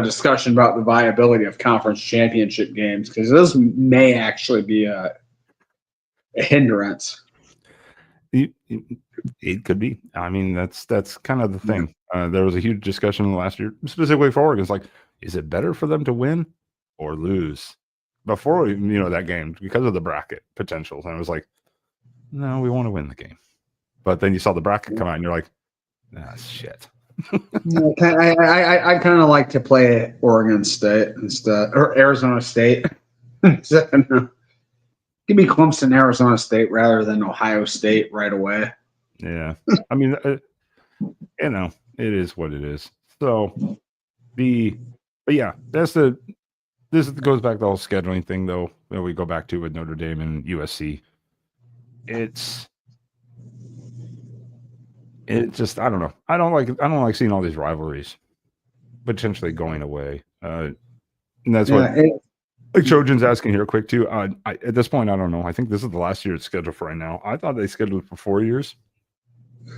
discussion about the viability of conference championship games, because this may actually be a hindrance. It could be. I mean, that's kind of the thing. There was a huge discussion last year, specifically for Oregon. It's like, is it better for them to win or lose before that game because of the bracket potentials? And I was like, no, we want to win the game. But then you saw the bracket come out, and you're like, shit. I kind of like to play Oregon State instead, or Arizona State. Give me Clemson, Arizona State rather than Ohio State right away. Yeah, I mean, it is what it is. So but yeah, this goes back to the whole scheduling thing, though, that we go back to with Notre Dame and USC. It just, I don't know. I don't like seeing all these rivalries potentially going away. And that's what like Trojan's asking here quick too. At this point, I don't know. I think this is the last year it's scheduled for right now. I thought they scheduled it for 4 years,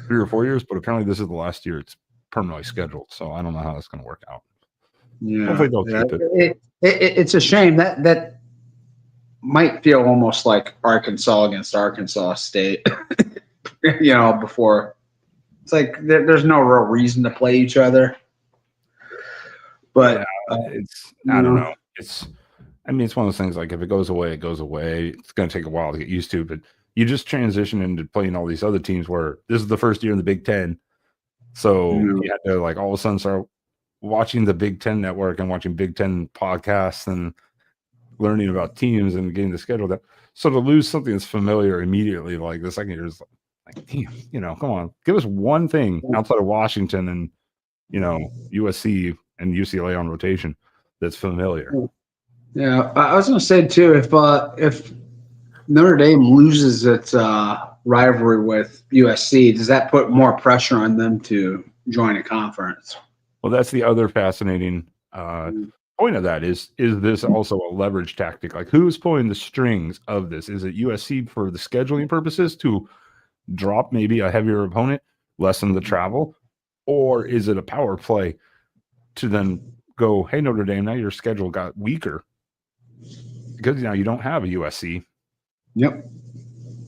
3 or 4 years, but apparently this is the last year it's permanently scheduled. So I don't know how that's going to work out. Yeah, hopefully they'll keep it. It's a shame that might feel almost like Arkansas against Arkansas State. Before it's like there's no real reason to play each other. But I don't know. It's one of those things, like if it goes away, it goes away. It's going to take a while to get used to, but you just transition into playing all these other teams where this is the first year in the Big Ten. So you have to like all of a sudden start watching the Big Ten network and watching Big Ten podcasts and learning about teams and getting the schedule down. So to lose something that's familiar immediately, like the second year is like, damn, come on, give us one thing outside of Washington and, USC and UCLA on rotation that's familiar. Yeah, I was going to say too, if Notre Dame loses its rivalry with USC, does that put more pressure on them to join a conference? Well, that's the other fascinating point of that. Is this also a leverage tactic? Like, who's pulling the strings of this? Is it USC for the scheduling purposes to drop maybe a heavier opponent, lessen the travel, or is it a power play to then go, hey, Notre Dame, now your schedule got weaker because now you don't have a USC. Yep.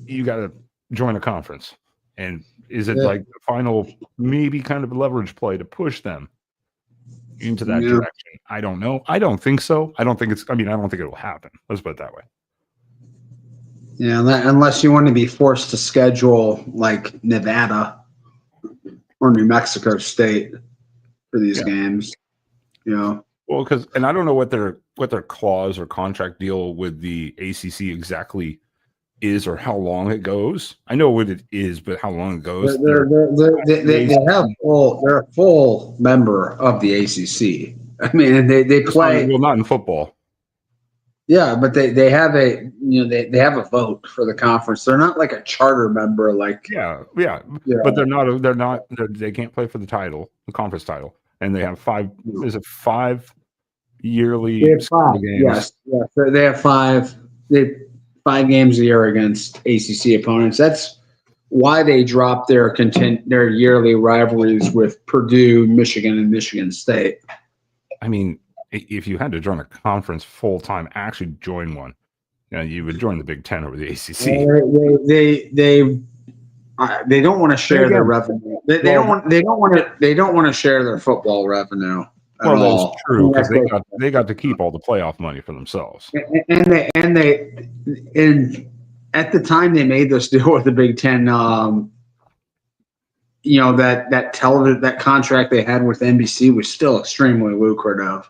You got to join a conference. And is it like the final, maybe kind of leverage play to push them into that direction? I don't know. I don't think so. I don't think it will happen. Let's put it that way. Yeah, unless you want to be forced to schedule like Nevada or New Mexico State for these games, Well, because I don't know what their clause or contract deal with the ACC exactly is or how long it goes. I know what it is, but how long it goes. They're a full member of the ACC. I mean, they play. Well, not in football. Yeah, but they have a they have a vote for the conference. They're not like a charter member, like but they can't play for the title, the conference title, and they have 5. Is it 5 yearly? They have 5. Games? Yes, they have 5. They 5 games a year against ACC opponents. That's why they dropped their yearly rivalries with Purdue, Michigan, and Michigan State. I mean, if you had to join a conference full time, actually join one, you would join the Big Ten over the ACC. They don't want to share their revenue. They don't want to share their football revenue. Well, that's true because they got to keep all the playoff money for themselves. And at the time they made this deal with the Big Ten, that contract they had with NBC was still extremely lucrative.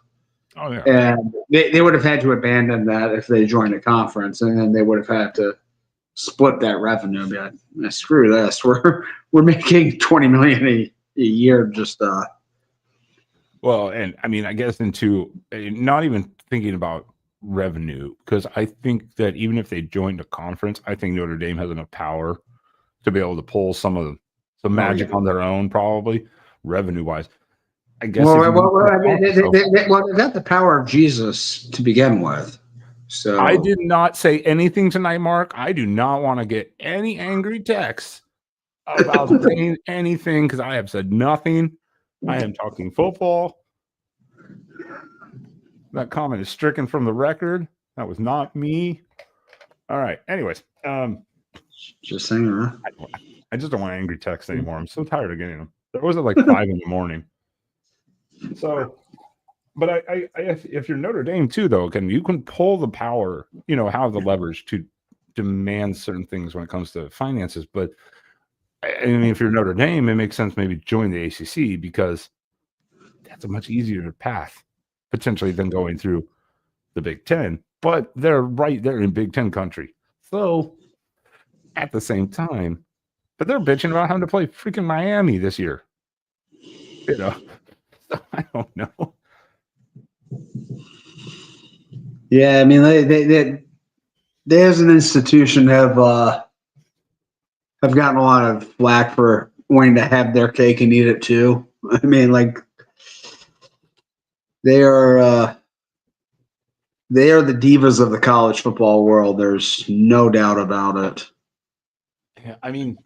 Oh yeah, and they would have had to abandon that if they joined a conference, and then they would have had to split that revenue. And be like, screw this, we're making $20 million a year just. Well, and I mean, I guess into not even thinking about revenue, because I think that even if they joined a conference, I think Notre Dame has enough power to be able to pull some magic on their own, probably revenue wise. I guess. Well, they got the power of Jesus to begin with. So I did not say anything tonight, Mark. I do not want to get any angry texts about saying anything because I have said nothing. I am talking football. That comment is stricken from the record. That was not me. All right. Anyways, just saying. I just don't want angry texts anymore. I'm so tired of getting them. There was at like 5 in the morning. So, but I if you're Notre Dame too, though, you can pull the power, have the leverage to demand certain things when it comes to finances. But I mean, if you're Notre Dame, it makes sense maybe join the ACC because that's a much easier path potentially than going through the Big Ten. But they're right there in Big Ten country. So at the same time, but they're bitching about having to play freaking Miami this year. So I don't know. Yeah, I mean, they as an institution have gotten a lot of flack for wanting to have their cake and eat it too. I mean, like they are the divas of the college football world. There's no doubt about it. Yeah, I mean,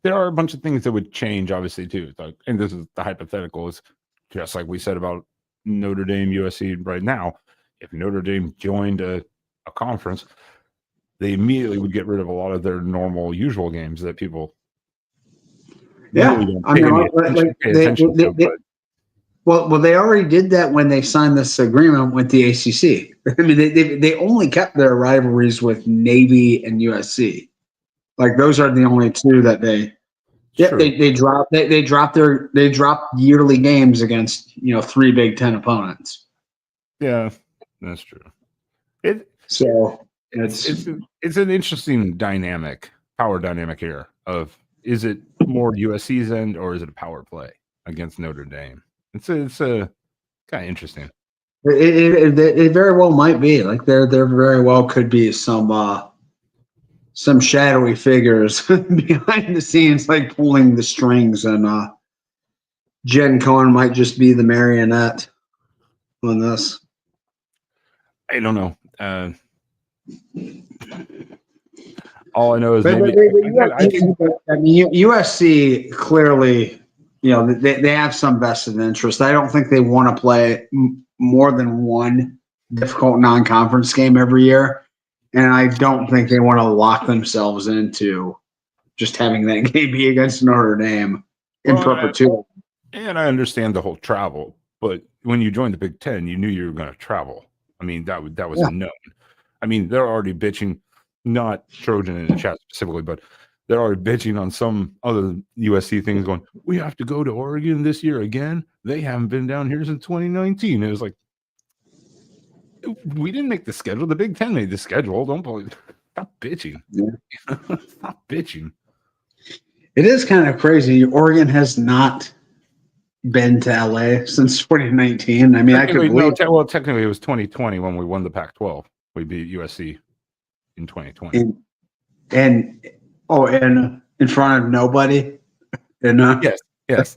there are a bunch of things that would change, obviously, too. Like, and this is the hypothetical. Is just like we said about Notre Dame, USC right now. If Notre Dame joined a conference, they immediately would get rid of a lot of their normal, usual games that people really don't pay attention to. Well, they already did that when they signed this agreement with the ACC. I mean, they only kept their rivalries with Navy and USC. Like those are the only two that they dropped yearly games against 3 Big Ten opponents. Yeah, that's true. It's an interesting power dynamic here of, is it more USC's end or is it a power play against Notre Dame? It's a kind of interesting. It very well might be. Like there very well could be some shadowy figures behind the scenes, like pulling the strings, and Jen Cohen might just be the marionette on this. I don't know. All I know is USC clearly, they have some vested interest. I don't think they want to play more than one difficult non-conference game every year. And I don't think they want to lock themselves into just having that game be against Notre Dame in perpetuity. And I understand the whole travel, but when you joined the Big Ten, you knew you were going to travel. I mean, that was a known. I mean, they're already bitching, not Trojan in the chat specifically, but they're already bitching on some other USC things going, we have to go to Oregon this year again. They haven't been down here since 2019. It was like, we didn't make the schedule. The Big Ten made the schedule. Don't believe. Stop bitching. Yeah. Stop bitching. It is kind of crazy. Oregon has not been to LA since 2019. I mean, I could believe. Technically, it was 2020 when we won the Pac-12. We beat USC in 2020. And in front of nobody. And yes.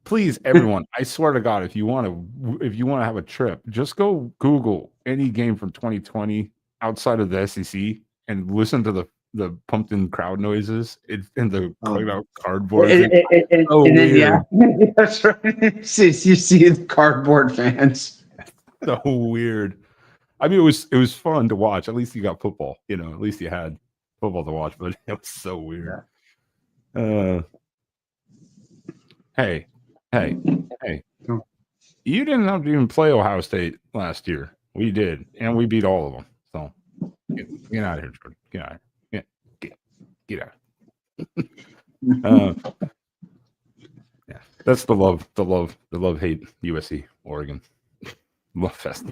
Please, everyone, I swear to God, if you want to have a trip, just go Google any game from 2020 outside of the SEC and listen to the pumped-in crowd noises and the out cardboard. That's right. You see the cardboard fans. So weird. I mean, it was fun to watch. At least you got football. At least you had football to watch. But it was so weird. Yeah. Hey. You didn't have to even play Ohio State last year. We did, and we beat all of them. So get out of here, Jordan. Get out of here. Get out. Yeah, that's the love hate USC Oregon love fest.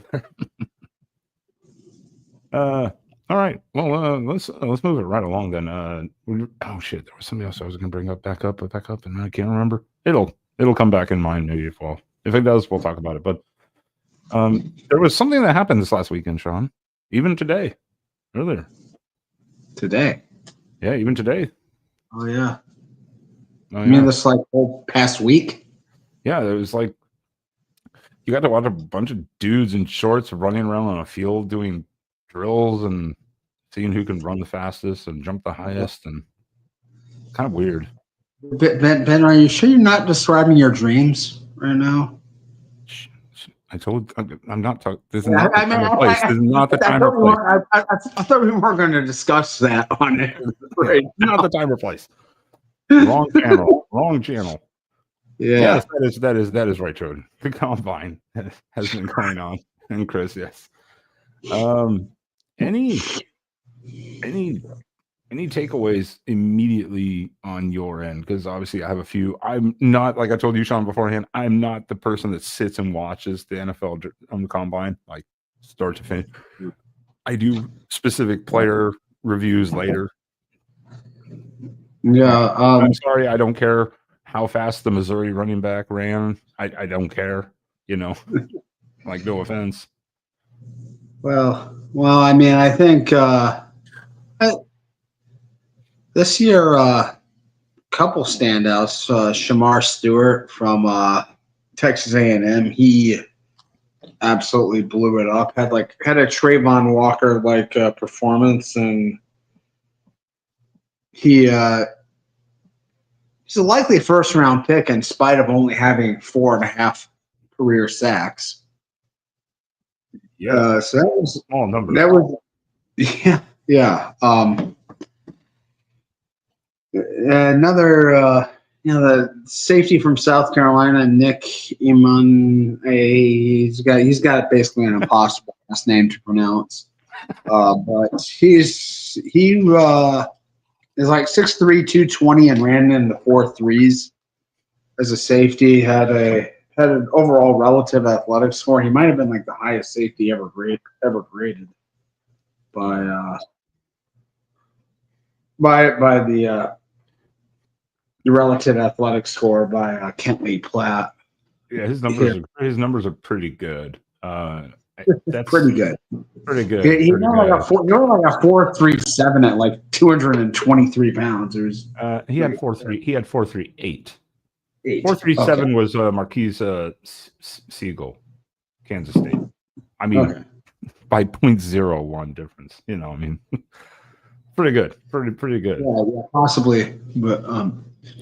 All right. Well, let's move it right along then. Oh shit, there was something else I was going to bring back up, and I can't remember. It'll come back in mind maybe if it does, we'll talk about it. But there was something that happened this last weekend, Sean. Even today, earlier. Today. Yeah, even today. Oh yeah. You mean this whole past week? Yeah, it was like you got to watch a bunch of dudes in shorts running around on a field doing drills and seeing who can run the fastest and jump the highest, and kind of weird. Ben, are you sure you're not describing your dreams right now? I told I'm not talking. This is not the time or place. This is not the time or place. I thought we weren't going to discuss that on it. Right? Not the time or place. Wrong channel. Wrong channel. Yeah. Yes, that is right, Jordan. The combine has been going on, and Chris, yes. Any takeaways immediately on your end? Because obviously I have a few. I'm not, like I told you, Sean, beforehand, I'm not the person that sits and watches the NFL on the combine, like start to finish. I do specific player reviews later. Yeah. I'm sorry, I don't care how fast the Missouri running back ran. I don't care, like, no offense. Well, I mean, I think this year, couple standouts. Shamar Stewart from Texas A&M. He absolutely blew it up. Had a Trayvon Walker performance, and he's a likely first round pick in spite of only having 4.5 career sacks. Yeah, so that was small number. That was yeah. Another the safety from South Carolina, Nick Iman. He's got basically an impossible last name to pronounce, but he is like 6'3", 220, and ran in the 4.3s as a safety. Had an overall relative athletic score. He might have been like the highest safety ever graded by the relative athletic score by Kentley Platt. Yeah, his numbers are pretty good. That's pretty good. Pretty good. He only got 4.37 at like 223 pounds. He had 4.3. He had 4.38. 4.37 was Marquise Siegel, Kansas State. I mean, by 0.01 difference. You know, I mean, pretty good. Pretty good. Yeah, possibly, but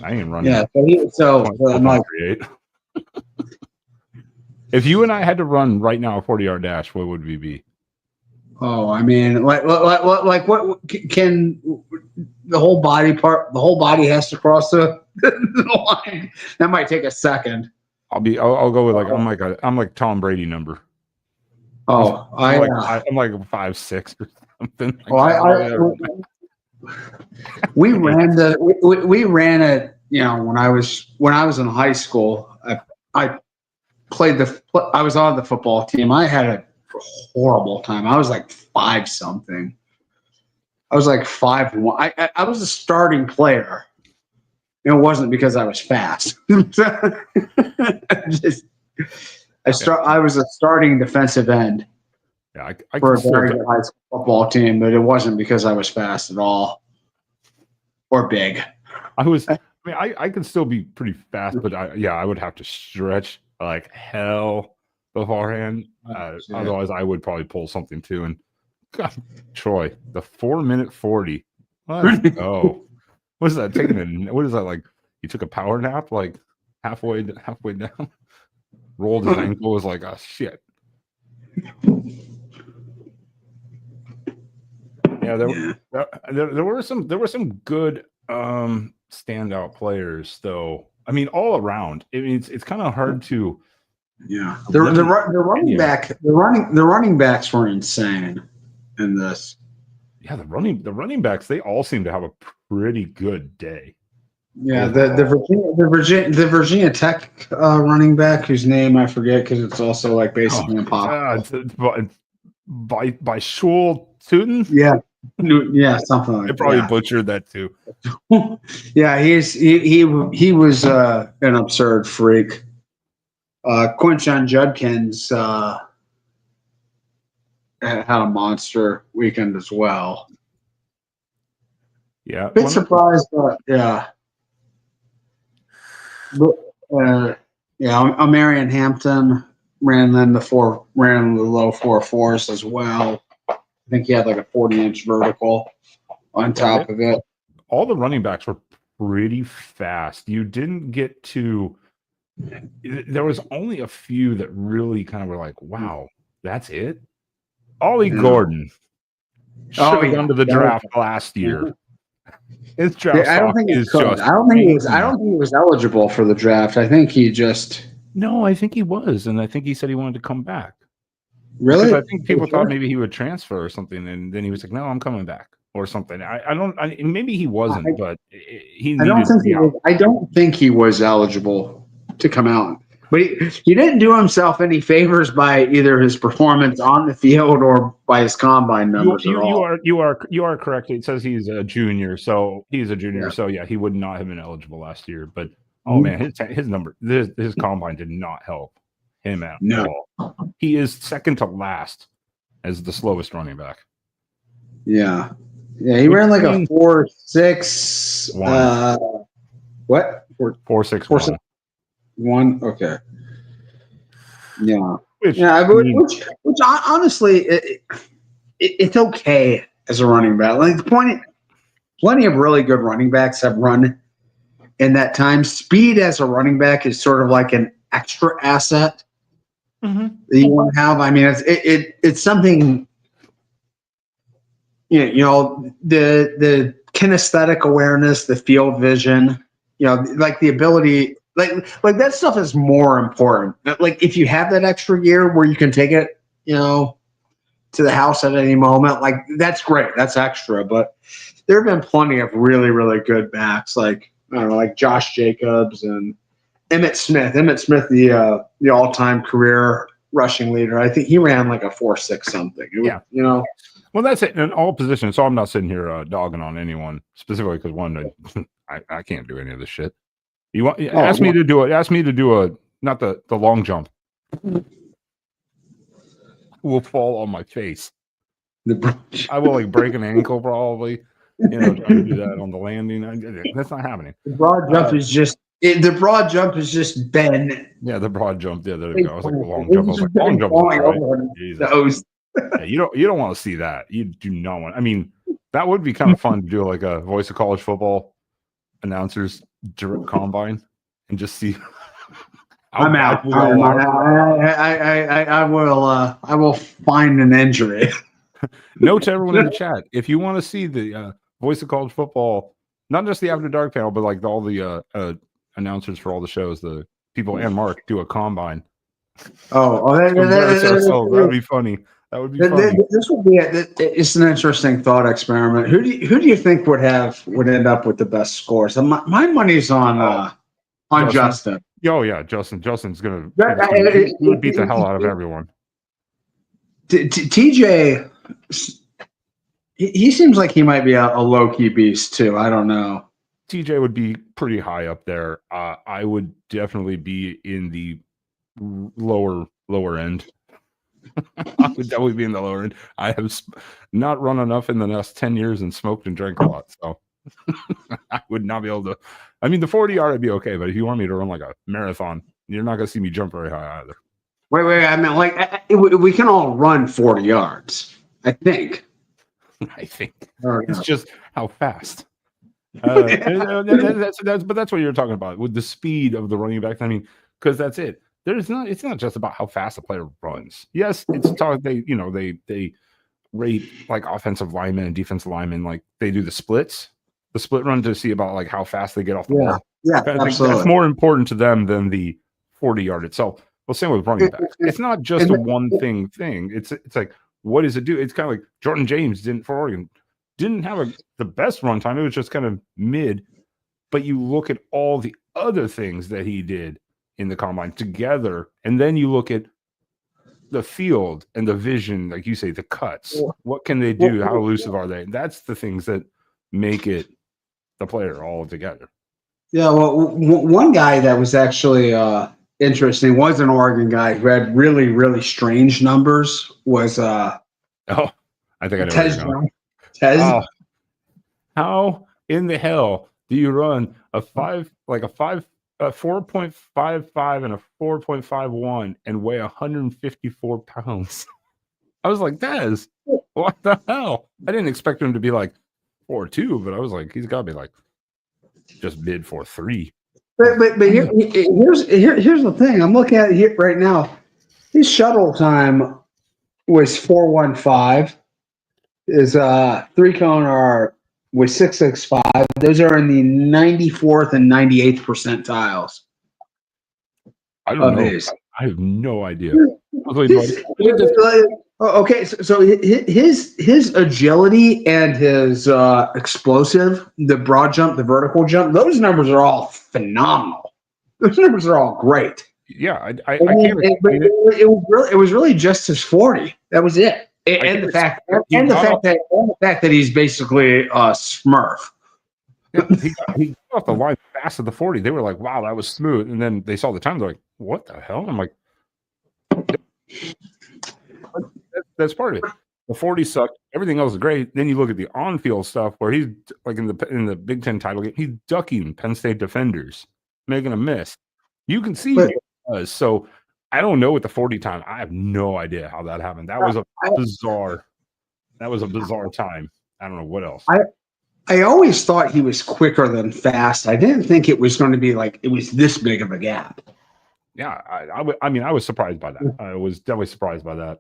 I ain't running. Yeah, so I'm like, if you and I had to run right now a 40-yard dash, what would we be? Oh, I mean, like what can the whole body part? The whole body has to cross the line. That might take a second. I'll go with I'm like Tom Brady number. Oh, I'm like 5'6" or something. We ran it. You know, when I was in high school, I was on the football team. I had a horrible time. I was like 5-something. I was like 5'1". I was a starting player. It wasn't because I was fast. I was a starting defensive end. Yeah, for a very good high school football team, but it wasn't because I was fast at all or big. I can still be pretty fast, but I would have to stretch like hell beforehand. Otherwise, I would probably pull something too. And God, Troy, the 4-minute 40. Let's go. What is that? What is that like? You took a power nap like halfway down, rolled his ankle. Was like, oh shit. Yeah, there were some good standout players though. I mean, all around. I mean, it's kind of hard to. Yeah, the running backs were insane in this. Yeah, the running backs, they all seem to have a pretty good day. Yeah, the Virginia Tech running back, whose name I forget because it's also like basically impossible. By Shul Tootin? Yeah, something like that. I probably butchered that too. Yeah, he was an absurd freak. Quinshon Judkins had a monster weekend as well. Yeah, bit surprised, but yeah. But Marion Hampton ran the low 4.4s as well. I think he had like a 40-inch vertical on top of it. All the running backs were pretty fast. You didn't get to. There was only a few that really kind of were like, "Wow, that's it." Ollie Gordon should have gone to the draft last year. His draft I don't think he was eligible for the draft. I think he just. No, I think he was, and I think he said he wanted to come back. Really? Because I think people thought maybe he would transfer or something, and then he was like, "No, I'm coming back," or something. Maybe he wasn't, but he. I don't think he was eligible to come out, but he didn't do himself any favors by either his performance on the field or by his combine numbers at all. You are correct. It says he's a junior, so he's a junior. Yeah. So yeah, he would not have been eligible last year. But man, his combine did not help him at all. He is second to last as the slowest running back. Yeah, he ran like a 4.6. What? 4.61. 1. Okay. Yeah. Which, Yeah. I mean, Which honestly, it's okay as a running back. Like the point, plenty of really good running backs have run in that time. Speed as a running back is sort of like an extra asset that you want to have. I mean, it's something. The kinesthetic awareness, the field vision, like the ability, like that stuff is more important. Like if you have that extra gear where you can take it, to the house at any moment, like that's great. That's extra. But there have been plenty of really, really good backs, like I don't know, like Josh Jacobs and Emmitt Smith. Emmitt Smith, the all-time career rushing leader. I think he ran like a 4.6 something. Well, that's it in all positions. So I'm not sitting here dogging on anyone specifically because one, I can't do any of this shit. Ask me to do it. Ask me to do not the long jump. Will fall on my face. I will like break an ankle probably. Trying to do that on the landing. That's not happening. The broad jump is just Ben. Yeah, the broad jump. Yeah, there we go. I was like, the long jump. I was like, long jump. Right? Jesus. Yeah, you don't want to see that. You do not want. I mean, that would be kind of fun to do like a voice of college football announcers combine and just see. I'm out. I will find an injury. Note to everyone in the chat: if you want to see the voice of college football, not just the After Dark panel, but like all the announcers for all the shows, the people and Mark do a combine. That'd be funny. That would be funny. This would be it's an interesting thought experiment. Who do you think would end up with the best scores? My money's on Justin. Oh yeah, Justin. Justin's gonna he would beat the hell out of everyone. TJ, he seems like he might be a low key beast too. I don't know. TJ would be pretty high up there. I would definitely be in the lower end. I would definitely be in the lower end. I have not run enough in the last 10 years and smoked and drank a lot, so I would not be able to. I mean, the 40 yard I'd be okay, but if you want me to run like a marathon, you're not going to see me jump very high either. Wait! I mean, like we can all run 40 yards. I think. It's just how fast. That's what you're talking about with the speed of the running back. I mean, because that's it. It's not just about how fast a player runs. Yes, it's talk. They rate like offensive linemen and defensive linemen, like they do the split run to see about like how fast they get off the ball. Yeah, absolutely. That's more important to them than the 40 yard itself. Well, same with running backs. It's not just a one thing. It's like, what does it do? It's kind of like Jordan James for Oregon didn't have the best run time. It was just kind of mid. But you look at all the other things that he did in the combine together, and then you look at the field and the vision, like you say, the cuts. What can they do? How elusive are they? That's the things that make it the player all together. Yeah, well, one guy that was actually interesting was an Oregon guy who had really, really strange numbers. Was I think I know Tez. Oh, how in the hell do you run a 4.55 and a 4.51 and weigh 154 pounds? I was like, Des, what the hell? I didn't expect him to be like 4.2, but I was like, he's got to be like just mid 4.3. But here's the thing. I'm looking at it here right now. His shuttle time was 4.15. His 3-cone was 6.65. Those are in the 94th and 98th percentiles. I don't know. I have no idea. Okay, so his agility and his explosive, the broad jump, the vertical jump, those numbers are all phenomenal. Those numbers are all great. Yeah, I can't. It was really just his 40. That was it, and the fact that he's basically a Smurf. Yeah, he got off the line fast at the 40. They were like, "Wow, that was smooth." And then they saw the time. They're like, "What the hell?" I'm like, "That's part of it." The 40 sucked. Everything else is great. Then you look at the on-field stuff where he's like in the Big Ten title game, he's ducking Penn State defenders, making a miss. You can see what he does. So I don't know with the 40 time. I have no idea how that happened. That was a bizarre. That was a bizarre time. I don't know what else. I always thought he was quicker than fast. I didn't think it was going to be like it was this big of a gap. Yeah, I mean, I was surprised by that. I was definitely surprised by that.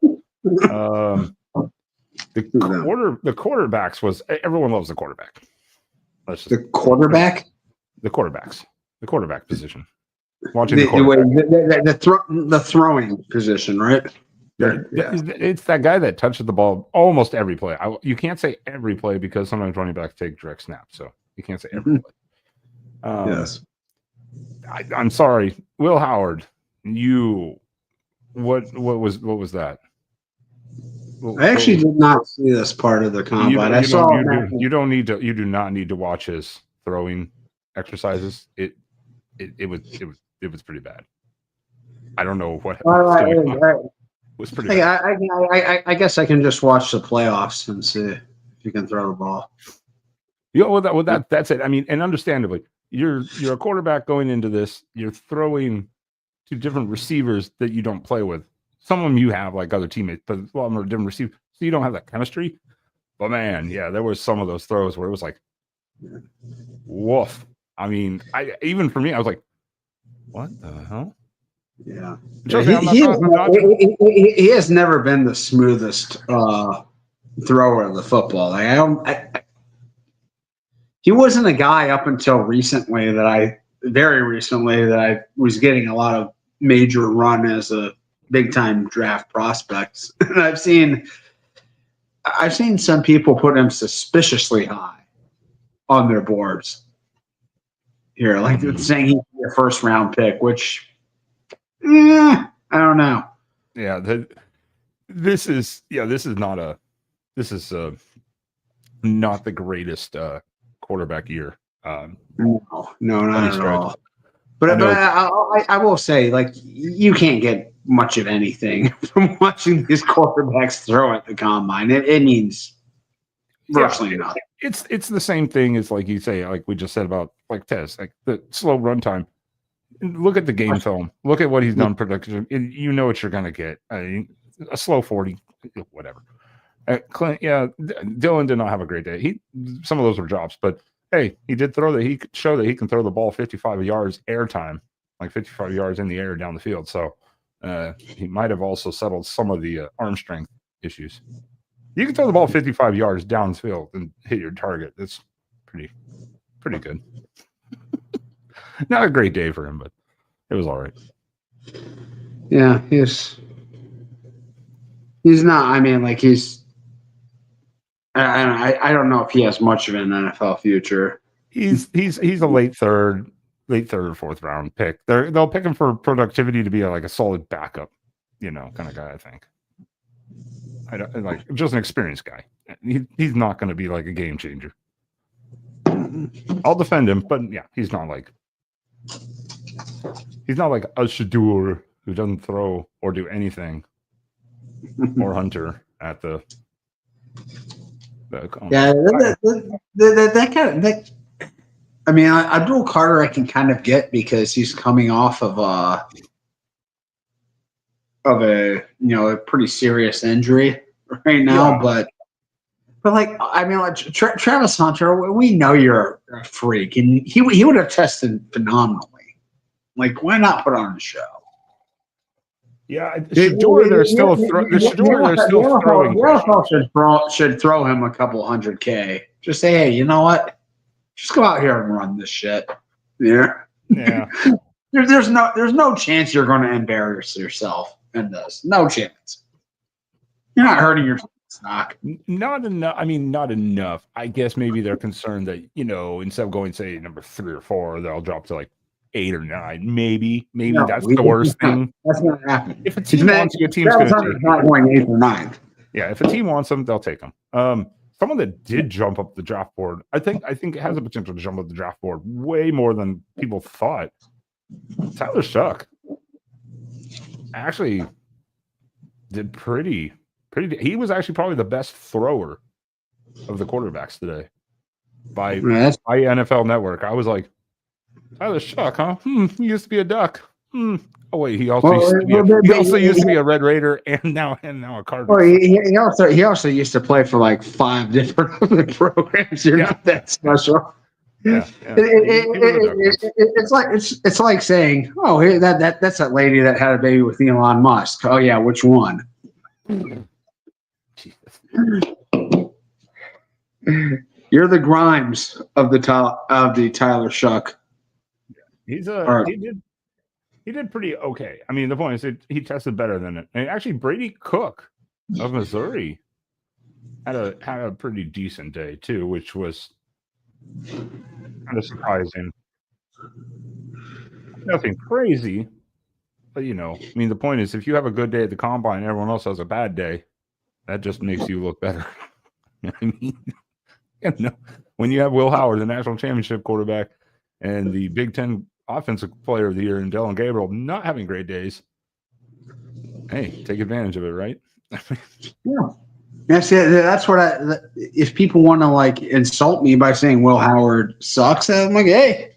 The quarterbacks was everyone loves the quarterback. The quarterback, the quarterback position. Watching the throwing position, right? Yeah. It's that guy that touches the ball almost every play. You can't say every play because sometimes running backs take direct snaps, so you can't say every play. Yes. I'm sorry, Will Howard. What was that? I actually did not see this part of the combine. You do not need to watch his throwing exercises. It was pretty bad. I don't know what was pretty bad. I guess I can just watch the playoffs and see if you can throw the ball. That's it. I mean, and understandably, you're a quarterback going into this. You're throwing to different receivers that you don't play with. Some of them you have like other teammates, but a lot of them are different receivers, so you don't have that chemistry. But man, yeah, there was some of those throws where it was like, woof. I mean, even for me, I was like, what the hell? Yeah. He has never been the smoothest thrower of the football. He wasn't a guy up until very recently that I was getting a lot of major run as a big time draft prospects. And I've seen some people put him suspiciously high on their boards here, like saying he's a first round pick, which I don't know. Yeah, this is not the greatest quarterback year. No, not at all. But I will say, like, you can't get much of anything from watching these quarterbacks throw at the combine. It means virtually nothing. It's the same thing as, like you say, like we just said about like Tez, like the slow run time. Look at the game film. Look at what he's done production. You know what you're going to get. A slow 40, whatever. Clint, Dylan did not have a great day. Some of those were drops, but hey, he did throw that. He could show that he can throw the ball 55 yards air time, like 55 yards in the air down the field. So he might have also settled some of the arm strength issues. You can throw the ball 55 yards downfield and hit your target. That's pretty good. Not a great day for him, but it was all right. Yeah, he's not. I mean, like I don't know if he has much of an NFL future. He's a late third or fourth round pick. They'll pick him for productivity to be like a solid backup, kind of guy. I think. I don't like just an experienced guy. He's not going to be like a game changer. I'll defend him, but yeah, he's not like a Shadur who doesn't throw or do anything, or Hunter at the that kind of. I mean, Abdul Carter I can kind of get because he's coming off of a a pretty serious injury right now, but like, I mean, like Travis Hunter, we know you're a freak, and he would have tested phenomenally. Like, why not put on a show? Yeah, Shador, they're still throwing. The NFL should throw him a couple $100K. Just say, hey, you know what? Just go out here and run this shit. Yeah. There's no chance you're going to embarrass yourself in this. No chance. You're not hurting your stock. Not enough. I mean, not enough. I guess maybe they're concerned that instead of going say number 3 or 4, they'll drop to like 8 or 9. Maybe that's the worst thing. That's going to happen. If a team wants you, a team's going to take not going 8 or 9. Yeah, if a team wants them, they'll take them. Someone that did jump up the draft board, I think it has the potential to jump up the draft board way more than people thought. Tyler Shuck actually did pretty He was actually probably the best thrower of the quarterbacks today by NFL Network. I was like, Tyler Shuck, huh? He used to be a Duck. Oh wait, he also used to be a Red Raider and now a Cardinal. Well, he also used to play for like 5 different other programs. You're not that special. Yeah. It's like saying, oh, hey, that's that lady that had a baby with Elon Musk. Oh yeah, which one? Jesus. You're the Grimes of the Tyler Shuck. He did pretty okay. I mean, the point is he tested better than it. And actually, Brady Cook of Missouri had a pretty decent day too, which was kind of surprising. Nothing crazy, but I mean, the point is, if you have a good day at the combine and everyone else has a bad day, that just makes you look better. I mean, when you have Will Howard, the national championship quarterback, and the Big Ten offensive player of the year, and Dylan Gabriel not having great days, hey, take advantage of it, right? Yeah. That's what if people want to like insult me by saying Will Howard sucks, I'm like, hey,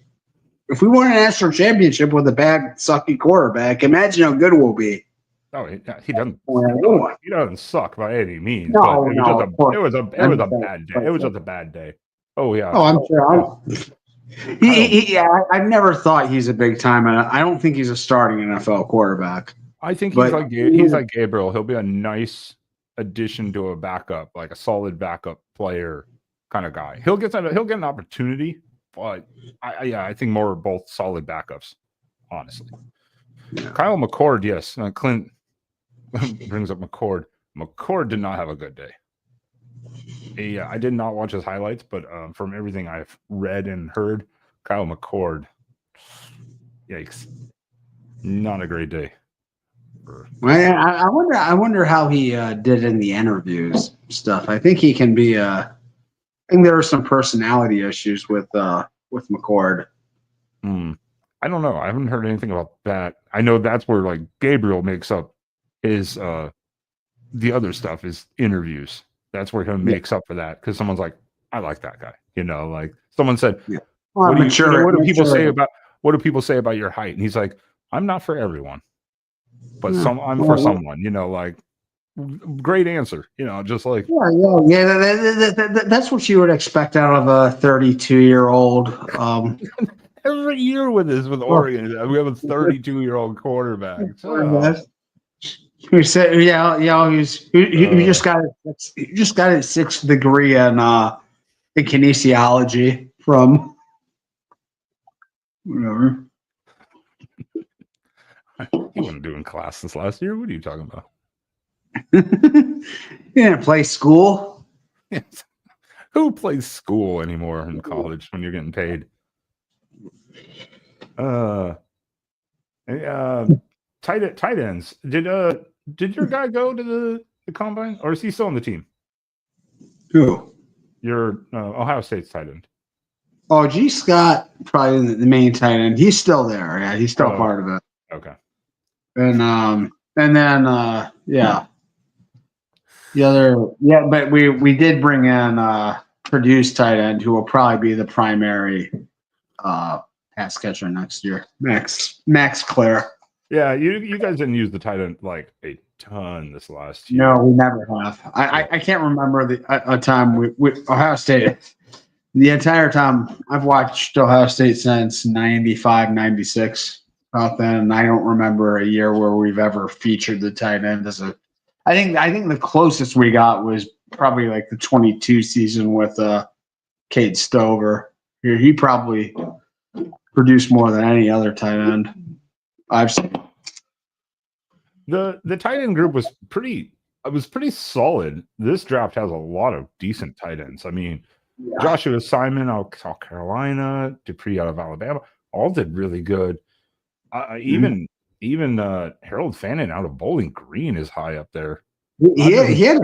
if we won a national championship with a bad, sucky quarterback, imagine how good we'll be. Oh, he doesn't. He doesn't suck by any means. No, but it was a bad day. It was just a bad day. Oh yeah. Oh, I'm sure. I've never thought he's a big time, and I don't think he's a starting NFL quarterback. I think he's like Gabriel. He'll be a nice addition to a backup, like a solid backup player kind of guy. He'll get an opportunity, but I think more both solid backups, honestly. Yeah. Kyle McCord, yes. Clint brings up McCord. McCord did not have a good day. Yeah, I did not watch his highlights, but from everything I've read and heard, Kyle McCord, yikes, not a great day. Well, I wonder how he did in the interviews stuff. I think he can be. I think there are some personality issues with McCord. I don't know. I haven't heard anything about that. I know that's where like Gabriel makes up his the other stuff is interviews. That's where he makes up for that because someone's like, I like that guy. Like someone said, what do people say about your height? And he's like, I'm not for everyone, but I'm for someone. Like great answer. Just like that's what you would expect out of a 32-year-old. Every year with Oregon, we have a 32-year-old quarterback. Who said, he just got his 6th degree in kinesiology from whatever. He wasn't doing classes last year. What are you talking about? You didn't play school. Yes. Who plays school anymore in college when you're getting paid? Tight ends. Did your guy go to the combine, or is he still on the team? Who? Your Ohio State's tight end. Oh, G. Scott, probably the main tight end. He's still there. Yeah, he's still part of it. Okay. And then the other but we did bring in Purdue's tight end, who will probably be the primary pass catcher next year. Max Clare. Yeah, you guys didn't use the tight end like a ton this last year. No, we never have. I can't remember a time we Ohio State. The entire time I've watched Ohio State since 95, 96. About then, and I don't remember a year where we've ever featured the tight end as a. I think the closest we got was probably like the 22 season with Cade Stover. He probably produced more than any other tight end I've seen. The tight end group was pretty solid. This draft has a lot of decent tight ends. I mean, Joshua Simon out of South Carolina, Dupree out of Alabama, all did really good. Even Harold Fannin out of Bowling Green is high up there. He had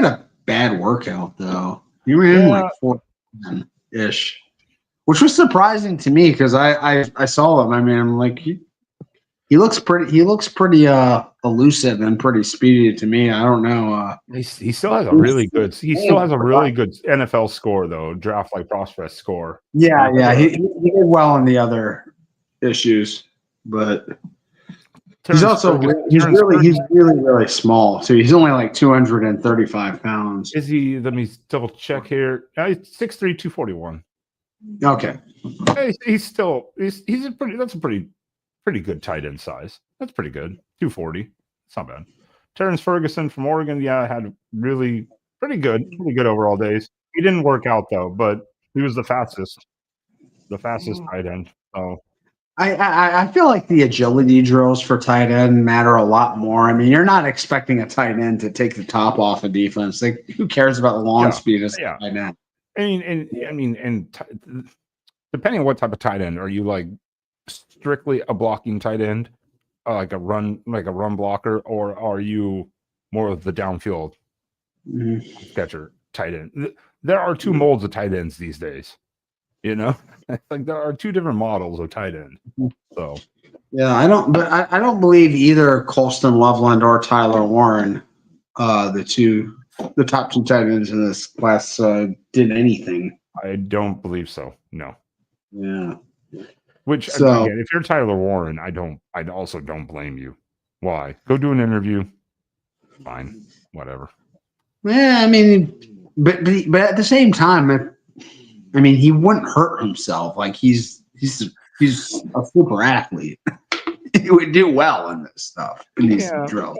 a bad workout though. He ran like 4-ish, which was surprising to me because I saw him. I mean, I'm like, He looks pretty. He looks pretty elusive and pretty speedy to me. I don't know. He still has a really good. He still has a really good NFL score though. Draft like prospect score. Yeah, yeah. He did well in the other issues, but he's also he's really small too. He's only like 235 pounds. Is he? Let me double check here. He's 6'3", 241. Okay. He's a pretty good tight end size. That's pretty good. 240. It's not bad. Terrence Ferguson from Oregon, had pretty good overall days. He didn't work out though, but he was the fastest tight end. So I feel like the agility drills for tight end matter a lot more. I mean, you're not expecting a tight end to take the top off a defense. Like, who cares about the long speed as tight end? Depending on what type of tight end, are you like strictly a blocking tight end, like a run blocker, or are you more of the downfield catcher tight end? There are two molds of tight ends these days. Like there are two different models of tight end. So yeah, I don't believe either Colston Loveland or Tyler Warren, the top two tight ends in this class, did anything. I don't believe so. No. Yeah. Which again, if you're Tyler Warren, I also don't blame you. Why? Go do an interview. Fine. Whatever. Yeah, I mean, but at the same time, I mean, he wouldn't hurt himself. Like he's a super athlete. He would do well in this stuff, in these drills.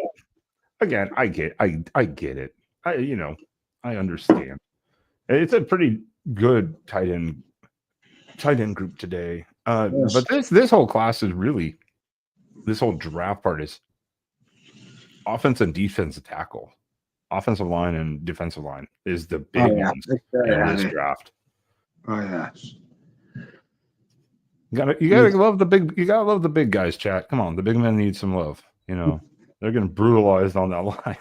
Again, I get it. I understand. It's a pretty good tight end group today. But this whole class is really, this whole draft part is offense and defensive tackle. Offensive line and defensive line is the big ones in this draft. Oh yeah. You gotta love the big guys, chat. Come on, the big men need some love. They're getting brutalized on that line.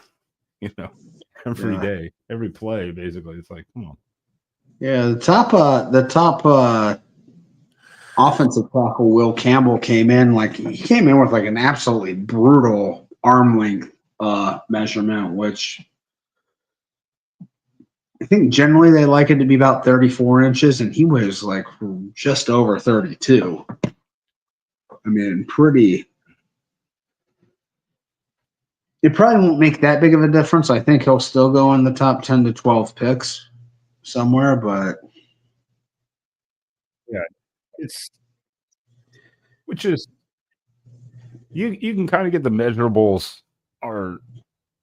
Every day, every play, basically. It's like, come on. Yeah, the top offensive tackle Will Campbell came in with like an absolutely brutal arm length measurement, which I think generally they like it to be about 34 inches, and he was like just over 32. I mean, it probably won't make that big of a difference. I think he'll still go in the top 10 to 12 picks somewhere, but which is you can kind of get the measurables are,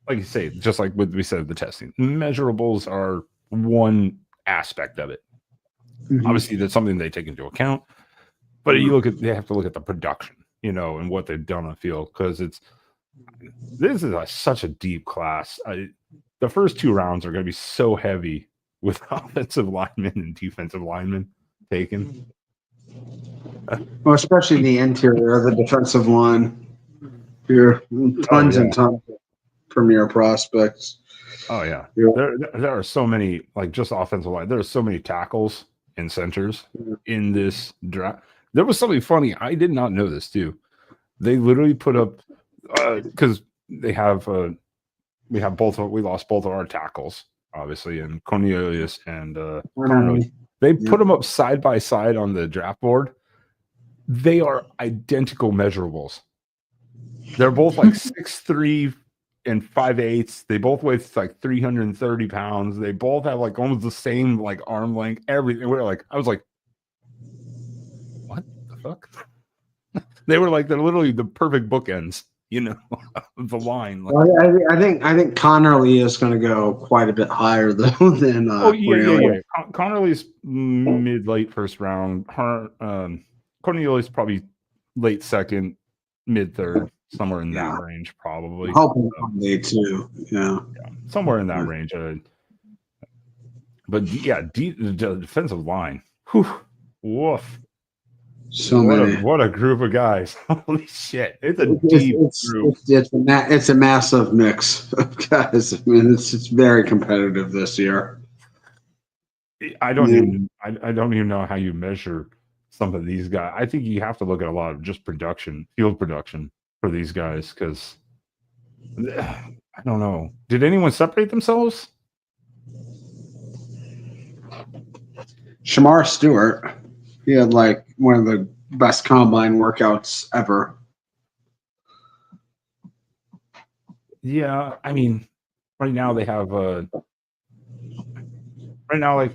like you say, just like what we said, the testing measurables are one aspect of it. Obviously that's something they take into account, but they have to look at the production, and what they've done on the field, because this is such a deep class. The first two rounds are going to be so heavy with offensive linemen and defensive linemen taken. Well, especially the interior, the defensive line. Here, tons and tons of premier prospects. Oh yeah, there are so many, like, just offensive line. There are so many tackles and centers in this draft. There was something funny. I did not know this too. They literally put up because we lost both of our tackles, obviously, and Cornelius and Connolly. They put them up side by side on the draft board. They are identical measurables. They're both like 6'3" and 5'8". They both weigh like 330 pounds. They both have like almost the same like arm length, everything. I was like, what the fuck? They're literally the perfect bookends, of the line. Like, well, I think Connerly is going to go quite a bit higher though than. Connerly's mid-late first round. Cornelius probably late second, mid third, somewhere in that range, probably. Hoping Conley too, somewhere in that range. But the defensive line. Whew, woof. What a group of guys! Holy shit! It's a deep group. It's a massive mix of guys. I mean, it's very competitive this year. I don't even know how you measure some of these guys. I think you have to look at a lot of just field production for these guys because I don't know. Did anyone separate themselves? Shamar Stewart, he had like one of the best combine workouts ever. Yeah, I mean, right now they have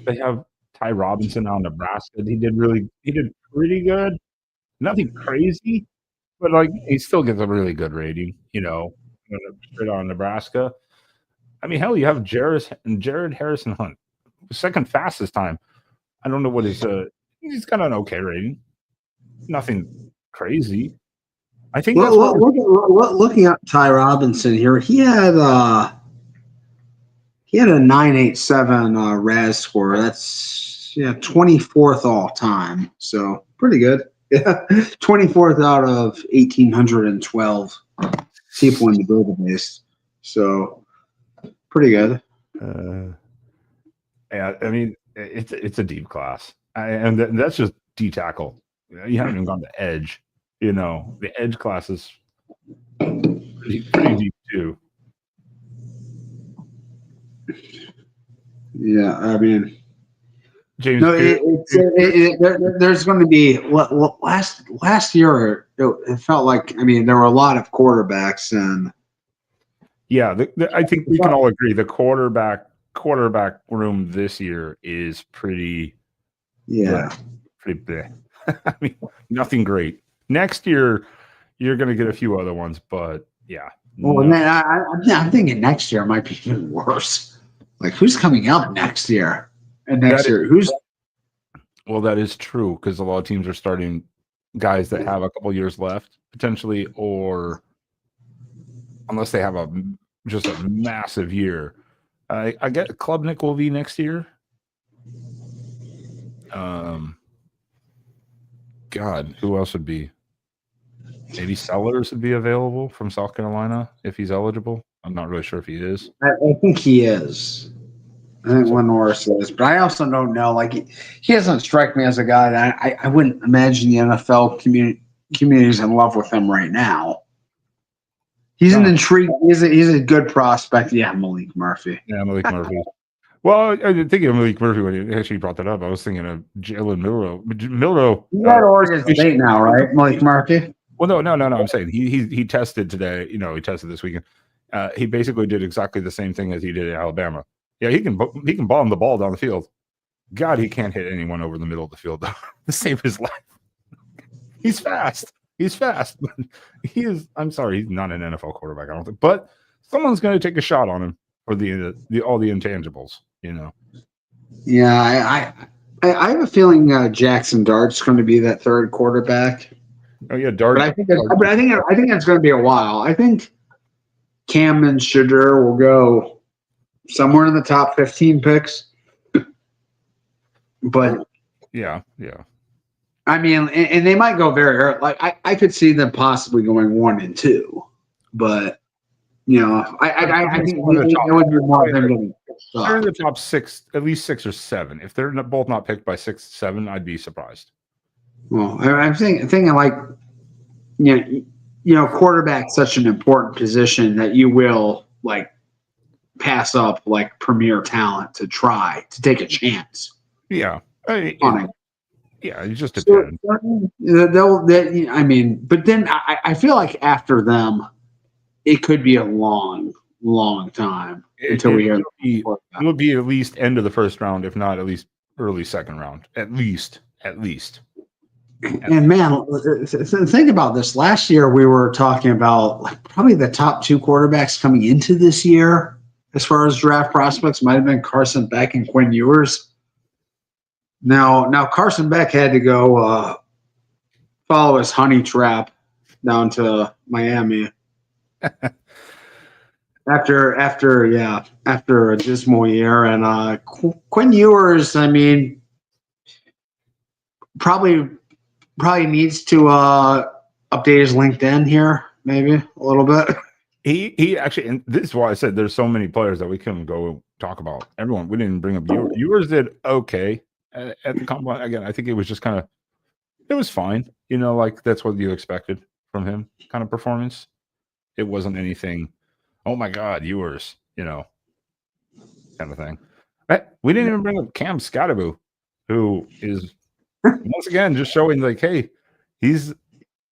they have Ty Robinson on Nebraska. He did pretty good. Nothing crazy, but like he still gets a really good rating, straight on Nebraska. I mean, hell, you have Jared Harrison Hunt, second fastest time. I don't know what he's got an okay rating. Nothing crazy. I think looking at Ty Robinson here, he had a 987 RAS score. That's 24th all time. So pretty good. Yeah, 24th out of 1,812 people in the database. So pretty good. Yeah, I mean it's a deep class, and that's just D tackle. You haven't even gone to edge. The edge class is pretty deep too. Yeah, I mean, James. No, there's going to be last year. It felt like there were a lot of quarterbacks, and yeah, I think we can all agree the quarterback room this year is pretty big. I mean, nothing great. Next year, you're going to get a few other ones, but yeah. Well, no. I'm thinking next year might be even worse. Like, who's coming up next year? And next year, who's? Well, that is true because a lot of teams are starting guys that have a couple years left potentially, or unless they have just a massive year. I get Klubnik will be next year. God, who else would be? Maybe Sellers would be available from South Carolina if he's eligible. I'm not really sure if he is. I think he is. I think Norris is, but I also don't know. Like he doesn't strike me as a guy that I wouldn't imagine the NFL community's in love with him right now. He's an intrigue. He's a good prospect. Yeah, Malik Murphy. Yeah, Malik Murphy. Well, I didn't think of Malik Murphy when you actually brought that up. I was thinking of Jalen Milrow. He's at Oregon State now, right? Malik Murphy. Well, no. I'm saying he tested today. He tested this weekend. He basically did exactly the same thing as he did at Alabama. Yeah, he can bomb the ball down the field. God, he can't hit anyone over the middle of the field though. To save his life. He's fast. He is. I'm sorry, he's not an NFL quarterback. I don't think, but someone's going to take a shot on him for all the intangibles. Yeah, I have a feeling Jackson Dart's going to be that third quarterback. Oh yeah, Dart. But I think it's going to be a while. I think Cam and Shadur will go somewhere in the top 15 picks. But yeah. I mean, and they might go very early. Like I could see them possibly going 1 and 2, but I think it would be more than getting they're in the top 6, at least 6 or 7. If they're both not picked by 6, 7, I'd be surprised. Well, I'm thinking like, quarterback's such an important position that you will like pass up like premier talent to try to take a chance. Yeah, on it. Yeah, it just depends. But then I feel like after them, it could be a long time until we hear. It will be at least end of the first round, if not at least early second round. At least. And man, think about this. Last year, we were talking about like probably the top 2 quarterbacks coming into this year, as far as draft prospects, might have been Carson Beck and Quinn Ewers. Now Carson Beck had to go follow his honey trap down to Miami after a dismal year, and Quinn Ewers, I mean, probably needs to update his LinkedIn here, maybe a little bit. He actually, and this is why I said there's so many players that we couldn't go talk about. Everyone, we didn't bring up Ewers. Ewers did okay at the combine. Again, I think it was just kind of It was fine. You know, like that's what you expected from him kind of performance. It wasn't anything, oh my God, yours, kind of thing. We didn't even bring up Cam Scottaboo, who is once again just showing like, hey, he's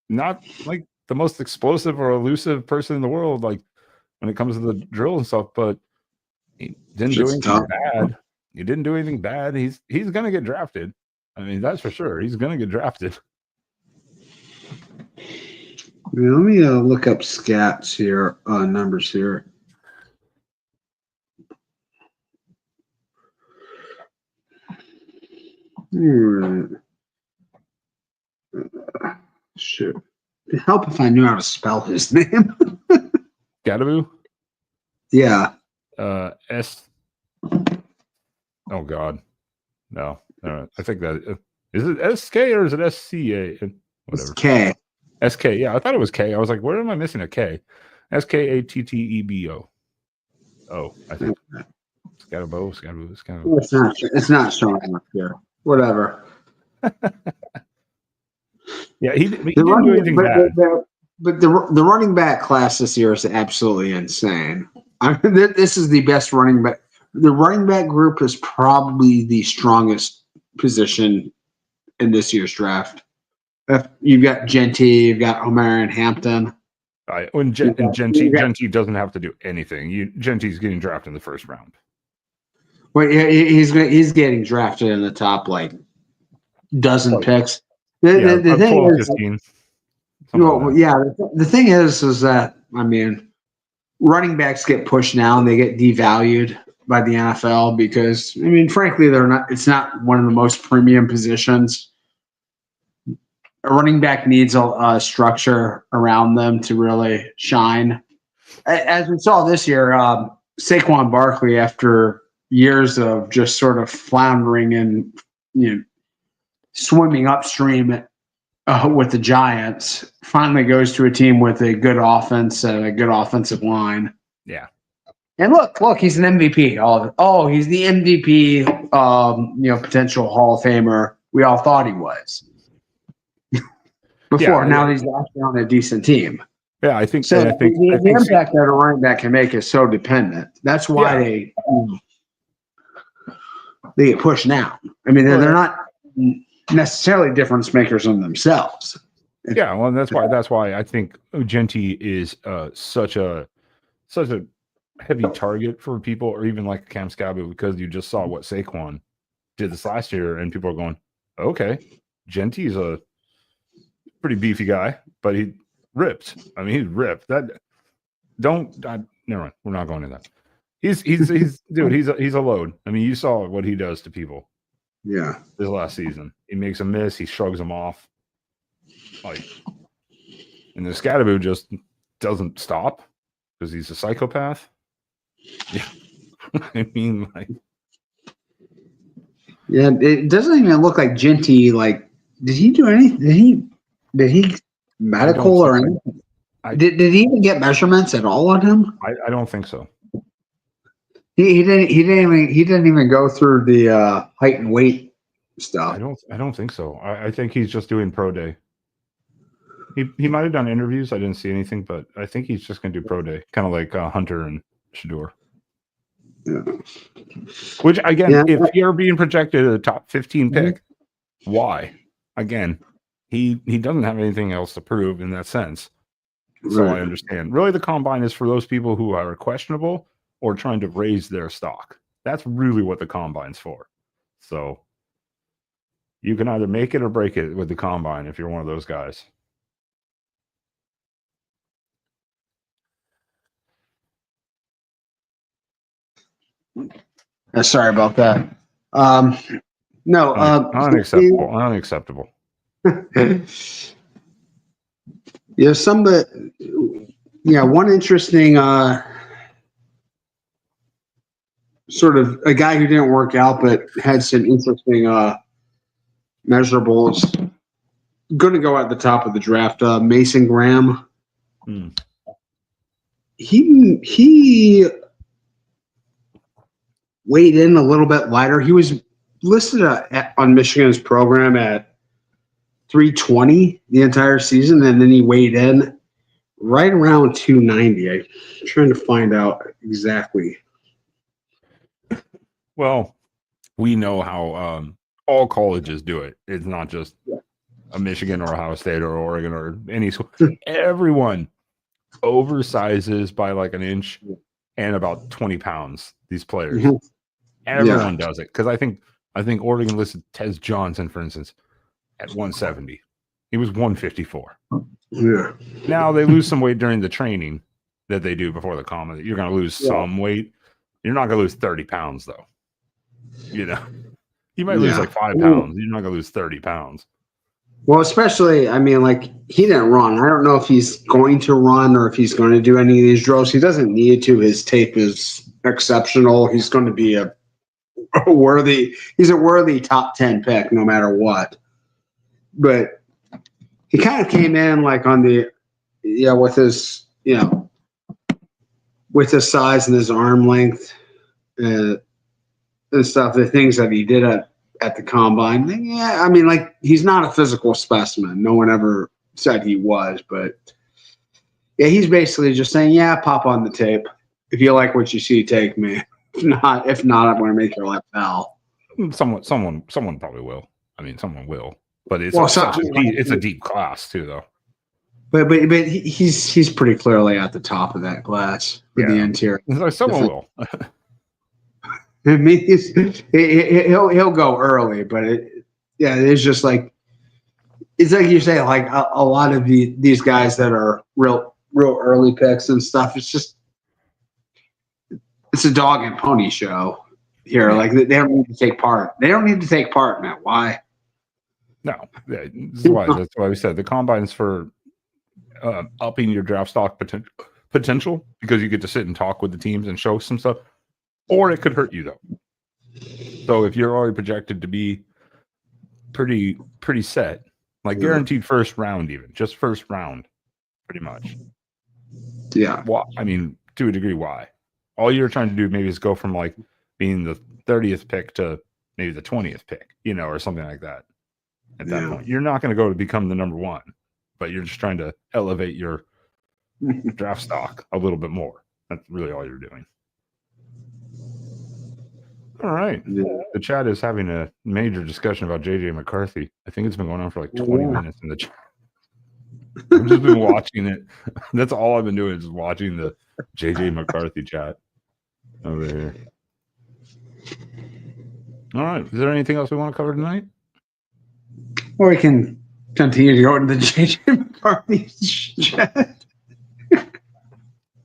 not like the most explosive or elusive person in the world, like when it comes to the drill and stuff, but he didn't do anything bad. He didn't do anything bad. He's gonna get drafted. I mean, that's for sure. He's gonna get drafted. Let me look up scats here, numbers here. Shoot. It'd help if I knew how to spell his name. Scottaboo? Yeah. S. Oh God, no. I think that is it SK or is it SCA? Whatever. K. SK. Yeah, I thought it was K. I was like, where am I missing a K? SKATTEBO. Oh, I think. Scottaboo. It's not showing up here. Whatever. Yeah, he didn't do anything bad. But the running back class this year is absolutely insane. I mean, this is the best running back. The running back group is probably the strongest position in this year's draft. You've got Genty, you've got Omer and Hampton. Genty doesn't have to do anything. Genty's getting drafted in the first round. Well, he's getting drafted in the top dozen picks. The thing 12, is, 15, the thing is that I mean, running backs get pushed now and they get devalued by the NFL because I mean, frankly, they're not. It's not one of the most premium positions. A running back needs a structure around them to really shine. As we saw this year, Saquon Barkley, after years of just sort of floundering and swimming upstream with the Giants, finally goes to a team with a good offense and a good offensive line. Yeah. And look, he's an MVP. Oh, he's the MVP, potential Hall of Famer. We all thought he was. Before, now he's actually on a decent team. Yeah, I think so. The impact that a running back can make is so dependent. That's why they get pushed now. I mean, they're not necessarily difference makers on themselves. Yeah, well, that's why I think Genty is such a heavy target for people, or even like Cam Scottaboo, because you just saw what Saquon did this last year, and people are going, okay, Genty's a pretty beefy guy, but he ripped. I mean, he's ripped. Never mind. We're not going to that. He's dude. He's a load. I mean, you saw what he does to people. Yeah. This last season, he makes a miss, he shrugs them off, and the Scottaboo just doesn't stop because he's a psychopath. Yeah, I mean, yeah, it doesn't even look like Genty. Did he do anything? Did he medical or anything? Did he even get measurements at all on him? I don't think so. He didn't even go through the height and weight stuff. I don't think so. I think he's just doing pro day. He might have done interviews. I didn't see anything, but I think he's just going to do pro day, kind of like Hunter and Shador. Yeah. Which again, if you're being projected as a top 15 pick, why? Again, he doesn't have anything else to prove in that sense. So I understand. Really, the combine is for those people who are questionable or trying to raise their stock. That's really what the combine's for. So you can either make it or break it with the combine if you're one of those guys. Sorry about that. No, unacceptable. Unacceptable. One interesting sort of a guy who didn't work out but had some interesting measurables. Going to go at the top of the draft, Mason Graham. He weighed in a little bit lighter. He was listed on Michigan's program at 320 the entire season, and then he weighed in right around 290. I'm trying to find out exactly. Well, we know how all colleges do it. It's not just a Michigan or Ohio State or Oregon or any school. Everyone oversizes by like an inch and about 20 pounds. These players, everyone does it, because I think Oregon listed Tez Johnson, for instance, at 170. He was 154. Yeah. Now they lose some weight during the training that they do before the combine. You're going to lose some weight. You're not going to lose 30 pounds though. You know, you might lose like 5 pounds. You're not going to lose 30 pounds. Well, especially, I mean, like, he didn't run. I don't know if he's going to run or if he's going to do any of these drills. He doesn't need to. His tape is exceptional. He's going to be a worthy top 10 pick no matter what. But he kind of came in like on the, with his, with his size and his arm length and stuff, the things that he did at the combine. Yeah, I mean, like, he's not a physical specimen. No one ever said he was, but yeah, he's basically just saying, yeah, pop on the tape. If you like what you see, take me. If not, I'm going to make your life hell. Someone probably will. I mean, someone will. But it's it's a deep class too, though. But he's pretty clearly at the top of that class with the interior. Someone will. I mean, he'll go early, but it's just like, it's like you say, like a lot of these guys that are real early picks and stuff. It's a dog and pony show here. Like, they don't need to take part. They don't need to take part, Matt. Why? No, that's why we said the combine's for upping your draft stock potential, because you get to sit and talk with the teams and show some stuff. Or it could hurt you, though. So if you're already projected to be pretty set, like guaranteed first round, even just first round, pretty much. Yeah. Well, I mean, to a degree, why? All you're trying to do maybe is go from like being the 30th pick to maybe the 20th pick, or something like that. At that point, you're not going to go to become the number one, but you're just trying to elevate your draft stock a little bit more. That's really all you're doing. All right. Yeah. The chat is having a major discussion about JJ McCarthy. I think it's been going on for like 20 minutes in the chat. I've just been watching it. That's all I've been doing, is watching the JJ McCarthy chat over here. All right. Is there anything else we want to cover tonight? Or we can continue to go into the JJ McCarthy chat.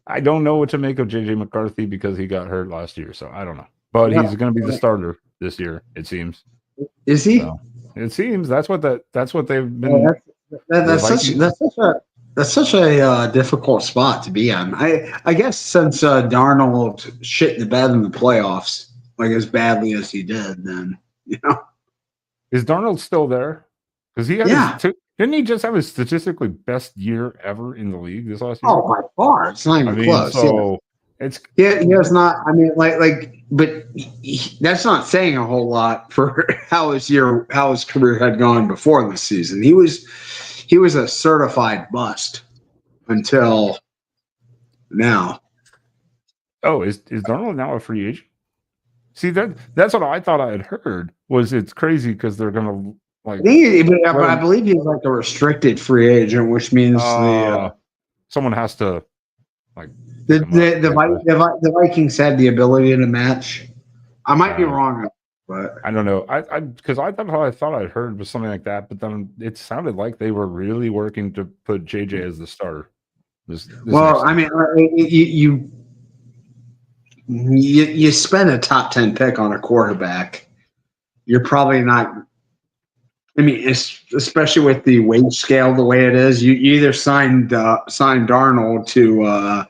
I don't know what to make of JJ McCarthy because he got hurt last year, so I don't know. But he's going to be the starter this year, it seems. Is he? So, it seems that's what they've been. That's such a difficult spot to be on. I guess since Darnold shit the bed in the playoffs, like as badly as he did, then is Darnold still there? Because he had didn't he just have his statistically best year ever in the league this last year? Oh, by far, it's not even close. So it's he has not. I mean, but that's not saying a whole lot for how his career had gone before this season. He was a certified bust until now. Oh, is Darnold now a free agent? See, that's what I thought I had heard. Was it's crazy because they're gonna like. I believe he's like a restricted free agent, which means someone has to like. The Vikings had the ability to match. I might be wrong, but I don't know. Because I thought I'd heard was something like that, but then it sounded like they were really working to put JJ as the starter. I mean, you spend a top 10 pick on a quarterback, you're probably not. I mean, especially with the wage scale the way it is, you either signed Darnold to a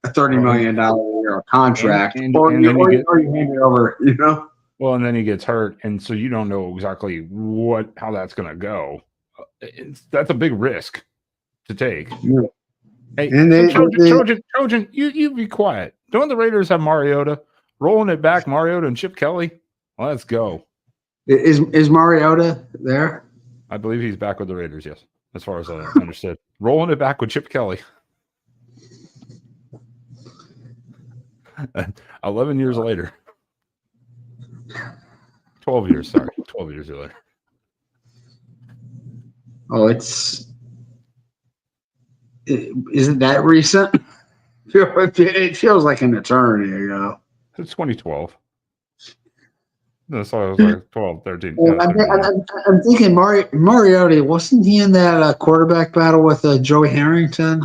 $30 million a year contract, or you hand it over. Well, and then he gets hurt, and so you don't know exactly how that's going to go. That's a big risk to take. Yeah. Hey, Trojan, you be quiet. Don't the Raiders have Mariota rolling it back? Mariota and Chip Kelly. Let's go. Is Mariota there? I believe he's back with the Raiders. Yes, as far as I understood, rolling it back with Chip Kelly. 11 years later. 12 years. Sorry, 12 years later. Oh, isn't that recent? It feels like an eternity ago. It's 2012. That's why I was like 12, 13. Well, Yeah, 13. I'm thinking Mariota, wasn't he in that quarterback battle with Joey Harrington?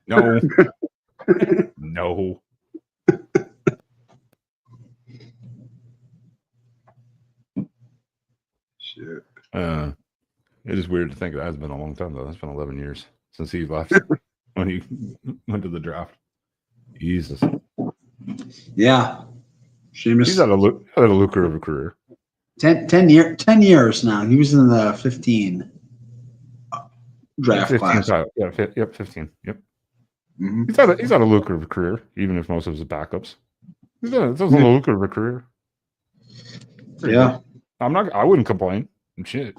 No. No. Shit. It is weird to think that has been a long time, though. That's been 11 years since he left when he went to the draft. Jesus. Yeah. Seamus. He's had a lucrative career. 10 years now. He was in the 15 draft 15 class. Yeah, 15. Yep. Mm-hmm. He's had a lucrative career, even if most of his backups. He's had a lucrative career. Yeah. I wouldn't complain. Shit.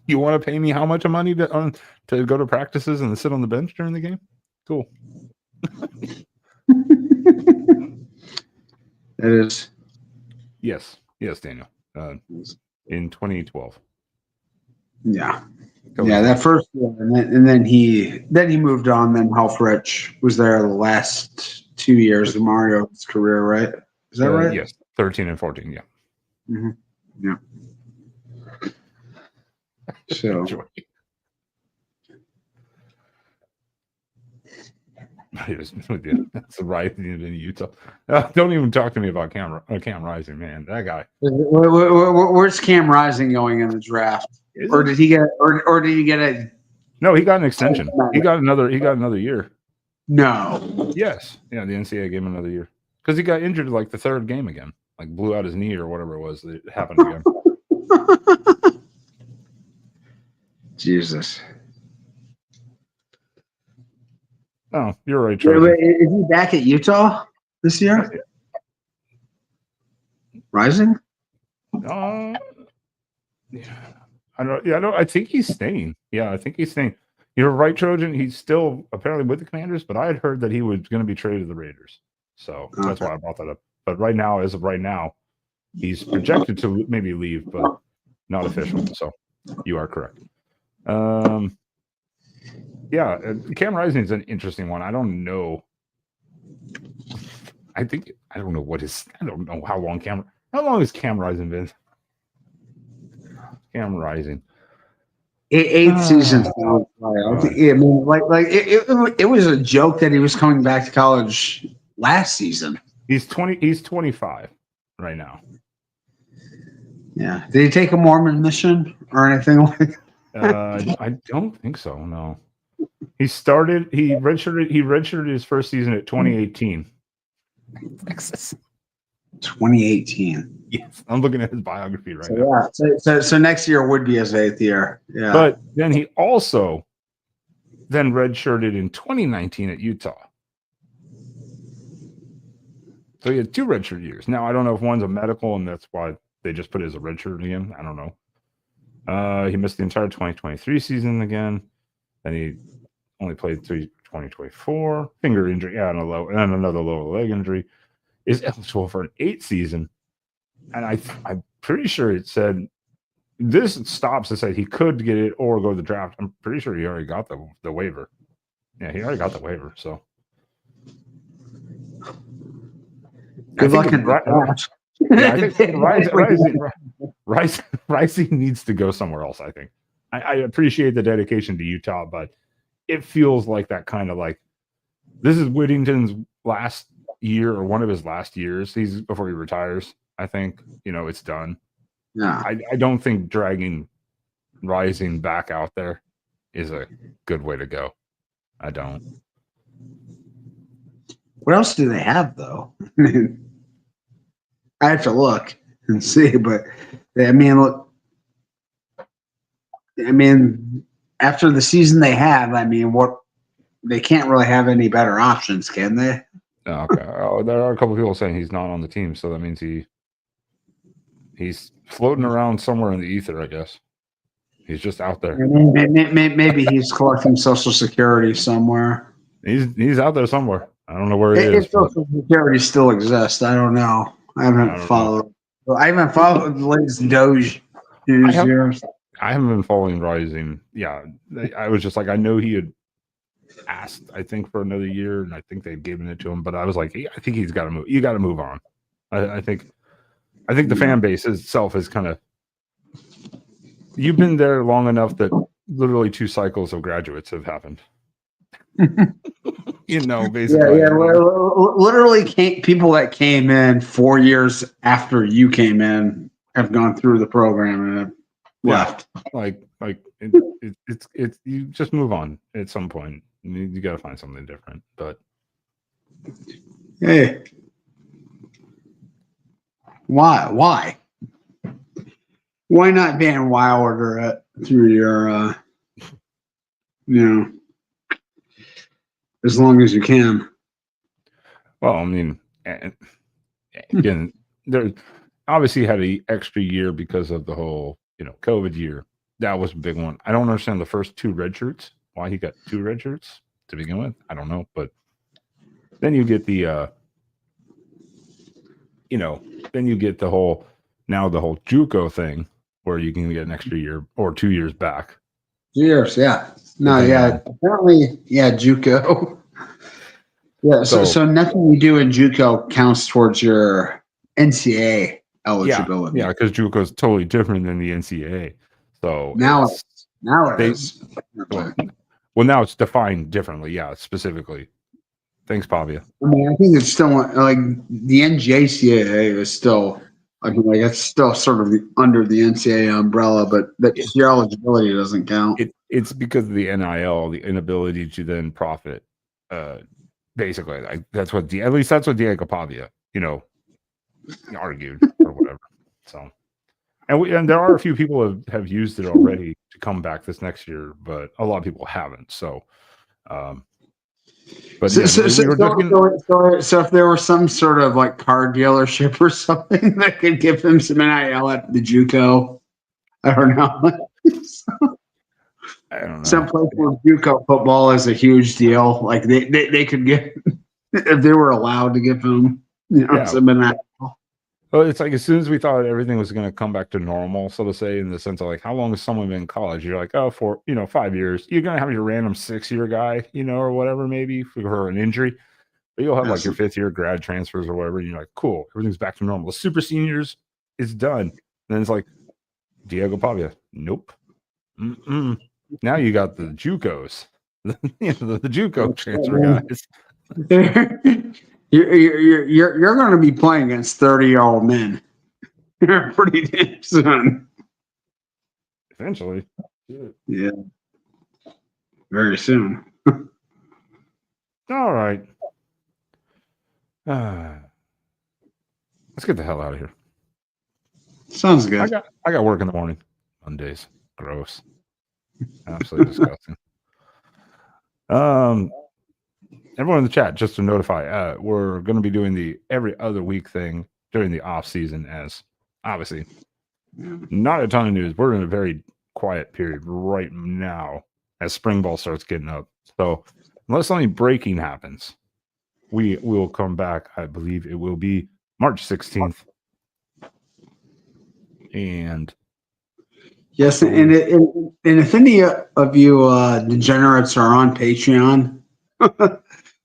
You want to pay me how much of money to go to practices and sit on the bench during the game? Cool. It is. Yes, Daniel. In 2012. Yeah. Yeah, that first year, and then he moved on. Then Helfrich was there the last 2 years of Mario's career, right? Is that right? Yes, 13 and 14. Yeah. Mm-hmm. Yeah. So. That's Rising in Utah. Don't even talk to me about Cam Rising, man. That guy. Where's Cam Rising going in the draft? Or did he get? Or did he get a? No, he got an extension. He got another year. No. Yes. Yeah, the NCAA gave him another year because he got injured like the third game again, like blew out his knee or whatever it was. It happened again. Jesus. Oh, you're right, Trojan. Wait, is he back at Utah this year? Rising? Yeah. I think he's staying. Yeah, I think he's staying. You're right, Trojan. He's still apparently with the Commanders, but I had heard that he was going to be traded to the Raiders. So that's why I brought that up. But right now, as of right now, he's projected to maybe leave, but not official. So you are correct. Yeah, Cam Rising is an interesting one. I don't know. I don't know how long has Cam Rising been? Cam Rising. 8 seasons. I mean, it was a joke that he was coming back to college last season. He's 25 right now. Yeah. Did he take a Mormon mission or anything like that? I don't think so. No. He redshirted his first season at 2018. Texas. 2018. Yes, I'm looking at his biography right now. Yeah, so next year would be his 8th year. Yeah, but then he also redshirted in 2019 at Utah. So he had 2 redshirt years. Now I don't know if one's a medical and that's why they just put it as a redshirt again. I don't know. He missed the entire 2023 season again, and he only played through 2024. Finger injury, and another lower leg injury. Is eligible for an 8th season. And I'm pretty sure it said this stops to say he could get it or go to the draft. I'm pretty sure he already got the waiver. Yeah, he already got the waiver. So good luck in that. Yeah, I think Rising needs to go somewhere else. I think I appreciate the dedication to Utah, but it feels like that kind of like this is Whittington's last year or one of his last years. He's before he retires. I think it's done. Yeah, I don't think dragging Rising back out there is a good way to go. I don't. What else do they have though? I have to look and see, but after the season they have, they can't really have any better options, can they? Okay. There are a couple of people saying he's not on the team, so that means he's floating around somewhere in the ether, I guess. He's just out there. Maybe he's collecting Social Security somewhere. He's out there somewhere. I don't know where he If is. But Social Security still exists, I don't know. I haven't followed. I haven't followed the latest Doge news here. I haven't been following Rising. Yeah, I was just like, I know he had asked, I think, for another year, and I think they'd given it to him. But I was like, I think he's got to move. You got to move on. I think the fan base itself is kind of. You've been there long enough that literally 2 cycles of graduates have happened. Basically. Yeah. Literally, people that came in 4 years after you came in have gone through the program and have left. It's you just move on at some point. You got to find something different. But hey, why not ban Wilder through your as long as you can? Well, I mean, again, there obviously had an extra year because of the whole COVID year. That was a big one. I don't understand the first 2 red shirts. Why he got 2 red shirts to begin with, I don't know. But then you get the then you get the whole JUCO thing where you can get an extra year or 2 years back. 2 years, yeah. No, yeah. Apparently, yeah, JUCO. Yeah, so nothing you do in JUCO counts towards your NCAA eligibility. Yeah, because JUCO is totally different than the NCAA. So now it is. Well, now it's defined differently. Yeah, specifically. Thanks, Pavia. I mean, I think it's still like the NJCAA is still. I mean, like it's still sort of under the NCAA umbrella, but your eligibility doesn't count. It's because of the NIL, the inability to then profit. Basically, that's what Diego Pavia, argued or whatever. So, and there are a few people who have used it already to come back this next year, but a lot of people haven't. So, so if there was some sort of like car dealership or something that could give him some NIL at the JUCO, I don't know. I don't know. Some place where JUCO football is a huge deal, like they could get if they were allowed to give him, some NIL. Well, it's like as soon as we thought everything was going to come back to normal, so to say, in the sense of like how long has someone been in college? You're like, for 5 years. You're going to have your random 6-year guy, or whatever, maybe for an injury. But you'll have like your 5th year grad transfers or whatever. And you're like, cool, everything's back to normal. The super seniors is done. And then it's like Diego Pavia. Nope. Now you got the JUCOs, the JUCO transfer guys. You're going to be playing against 30-year-old men pretty damn soon. Eventually. Yeah. Very soon. All right. Let's get the hell out of here. Sounds good. I got work in the morning. Mondays. Gross. Absolutely disgusting. Everyone in the chat, just to notify, we're going to be doing the every other week thing during the off season, as obviously not a ton of news. We're in a very quiet period right now as spring ball starts getting up. So unless something breaking happens, we will come back. I believe it will be March 16th. And yes, and if any of you degenerates are on Patreon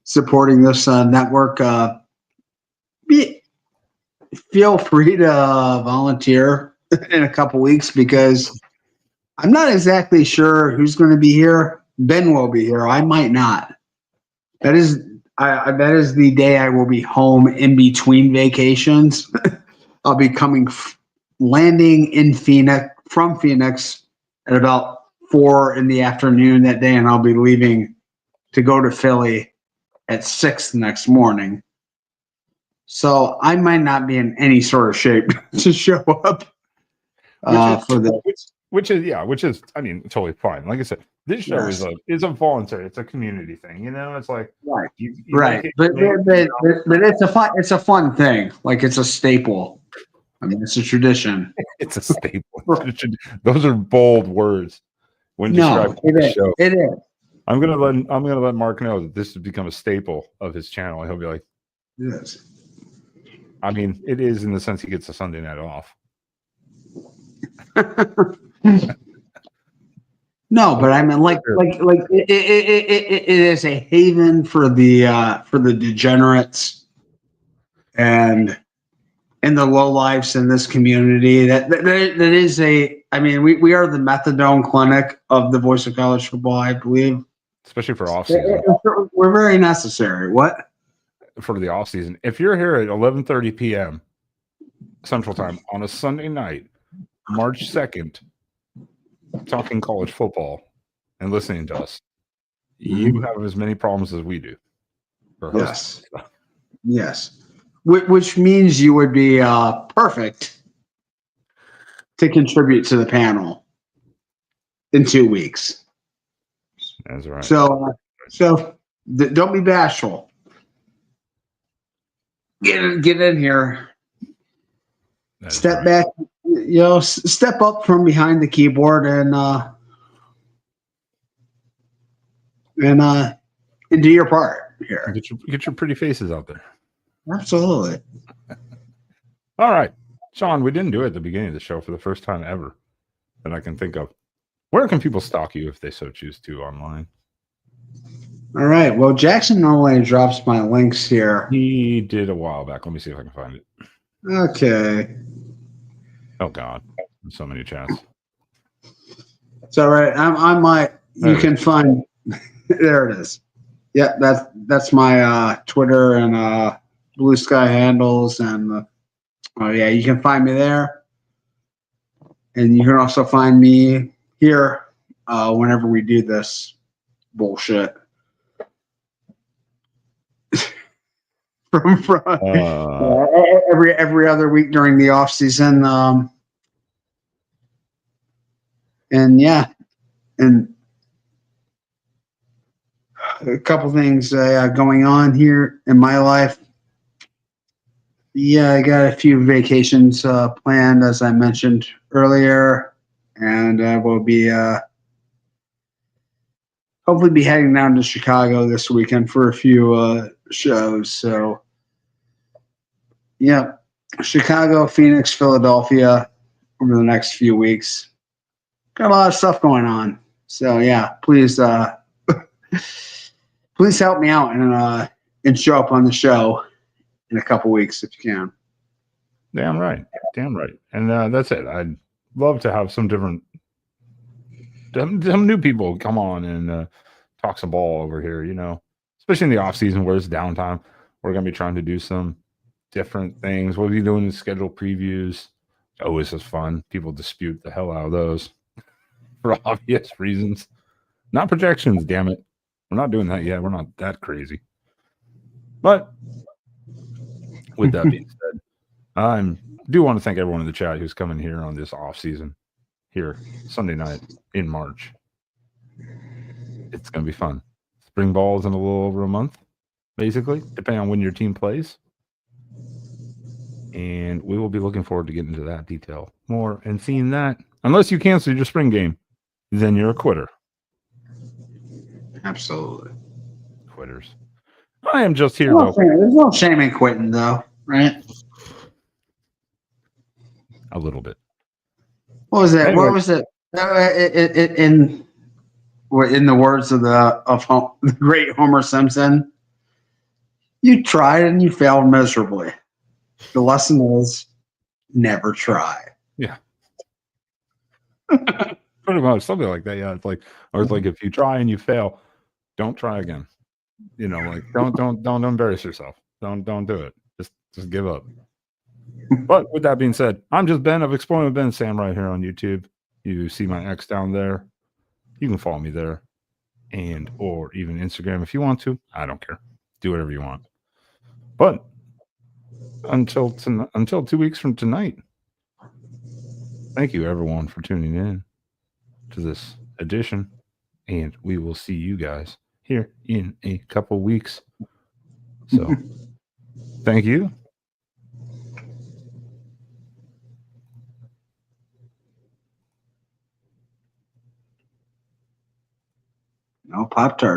supporting this network, feel free to volunteer in a couple weeks, because I'm not exactly sure who's going to be here. Ben will be here. I might not. That is the day I will be home in between vacations. I'll be landing in Phoenix from Phoenix at about 4 p.m. that day, and I'll be leaving to go to Philly at 6 the next morning. So I might not be in any sort of shape to show up for this. Which is, I mean, totally fine. Like I said, this show is a voluntary. It's a community thing. It's like right, right. But it's a fun thing. Like it's a staple. I mean, it's a tradition. It's a staple. Those are bold words when No, describing the show. it is. I'm gonna let Mark know that this has become a staple of his channel. He'll be like, Yes. I mean, it is in the sense he gets a Sunday night off. No, but I mean, like it is a haven for the degenerates and the lowlifes in this community. That is a. I mean, we are the methadone clinic of the voice of college football, I believe. Especially for off season. We're very necessary. What? For the off season. If you're here at 11:30 p.m. Central Time on a Sunday night, March 2nd, talking college football and listening to us, you have as many problems as we do. Yes. Yes. Which means you would be perfect to contribute to the panel in 2 weeks. That's right. So don't be bashful. Get in here. Step back. Step up from behind the keyboard and do your part here. Get your pretty faces out there. Absolutely. All right, Sean, we didn't do it at the beginning of the show for the first time ever that I can think of. Where can people stalk you if they so choose to online? All right. Well, Jackson normally drops my links here. He did a while back. Let me see if I can find it. Okay. Oh God, so many chats. It's all right. I'm my. You can find. There it is. Yeah, that's my Twitter and Blue Sky handles, and yeah, you can find me there, and you can also find me here whenever we do this bullshit. from every other week during the off season, and yeah, and a couple things going on here in my life. Yeah, I got a few vacations planned, as I mentioned earlier, and we'll be hopefully be heading down to Chicago this weekend for a few shows. So, yeah, Chicago, Phoenix, Philadelphia over the next few weeks. Got a lot of stuff going on. So, yeah, please please help me out and show up on the show in a couple weeks if you can. Damn right. And that's it. I'd love to have some new people come on and talk some ball over here, especially in the off season where it's downtime. We're going to be trying to do some different things. We'll be doing schedule previews. Always is fun. People dispute the hell out of those for obvious reasons. Not projections, damn it. We're not doing that yet. We're not that crazy. But with that being said, I do want to thank everyone in the chat who's coming here on this off season here Sunday night in March. It's going to be fun. Spring ball is in a little over a month, basically, depending on when your team plays. And we will be looking forward to getting into that detail more and seeing that. Unless you cancel your spring game, then you're a quitter. Absolutely. Quitters. I am just here, though. There's no shame in quitting, though, right? A little bit. What was that? Anyway. What was it? In the words of the great Homer Simpson, you tried and you failed miserably. The lesson is never try. Yeah. Pretty much something like that. Yeah. It's like if you try and you fail, don't try again. Don't embarrass yourself. Don't do it. Just give up. But with that being said, I'm just Ben of Exploring with Ben Sam right here on YouTube. You see my X down there. You can follow me there, and or even Instagram if you want to. I don't care. Do whatever you want. But until 2 weeks from tonight, thank you everyone for tuning in to this edition, and we will see you guys here in a couple weeks. So, thank you. Pop Tart.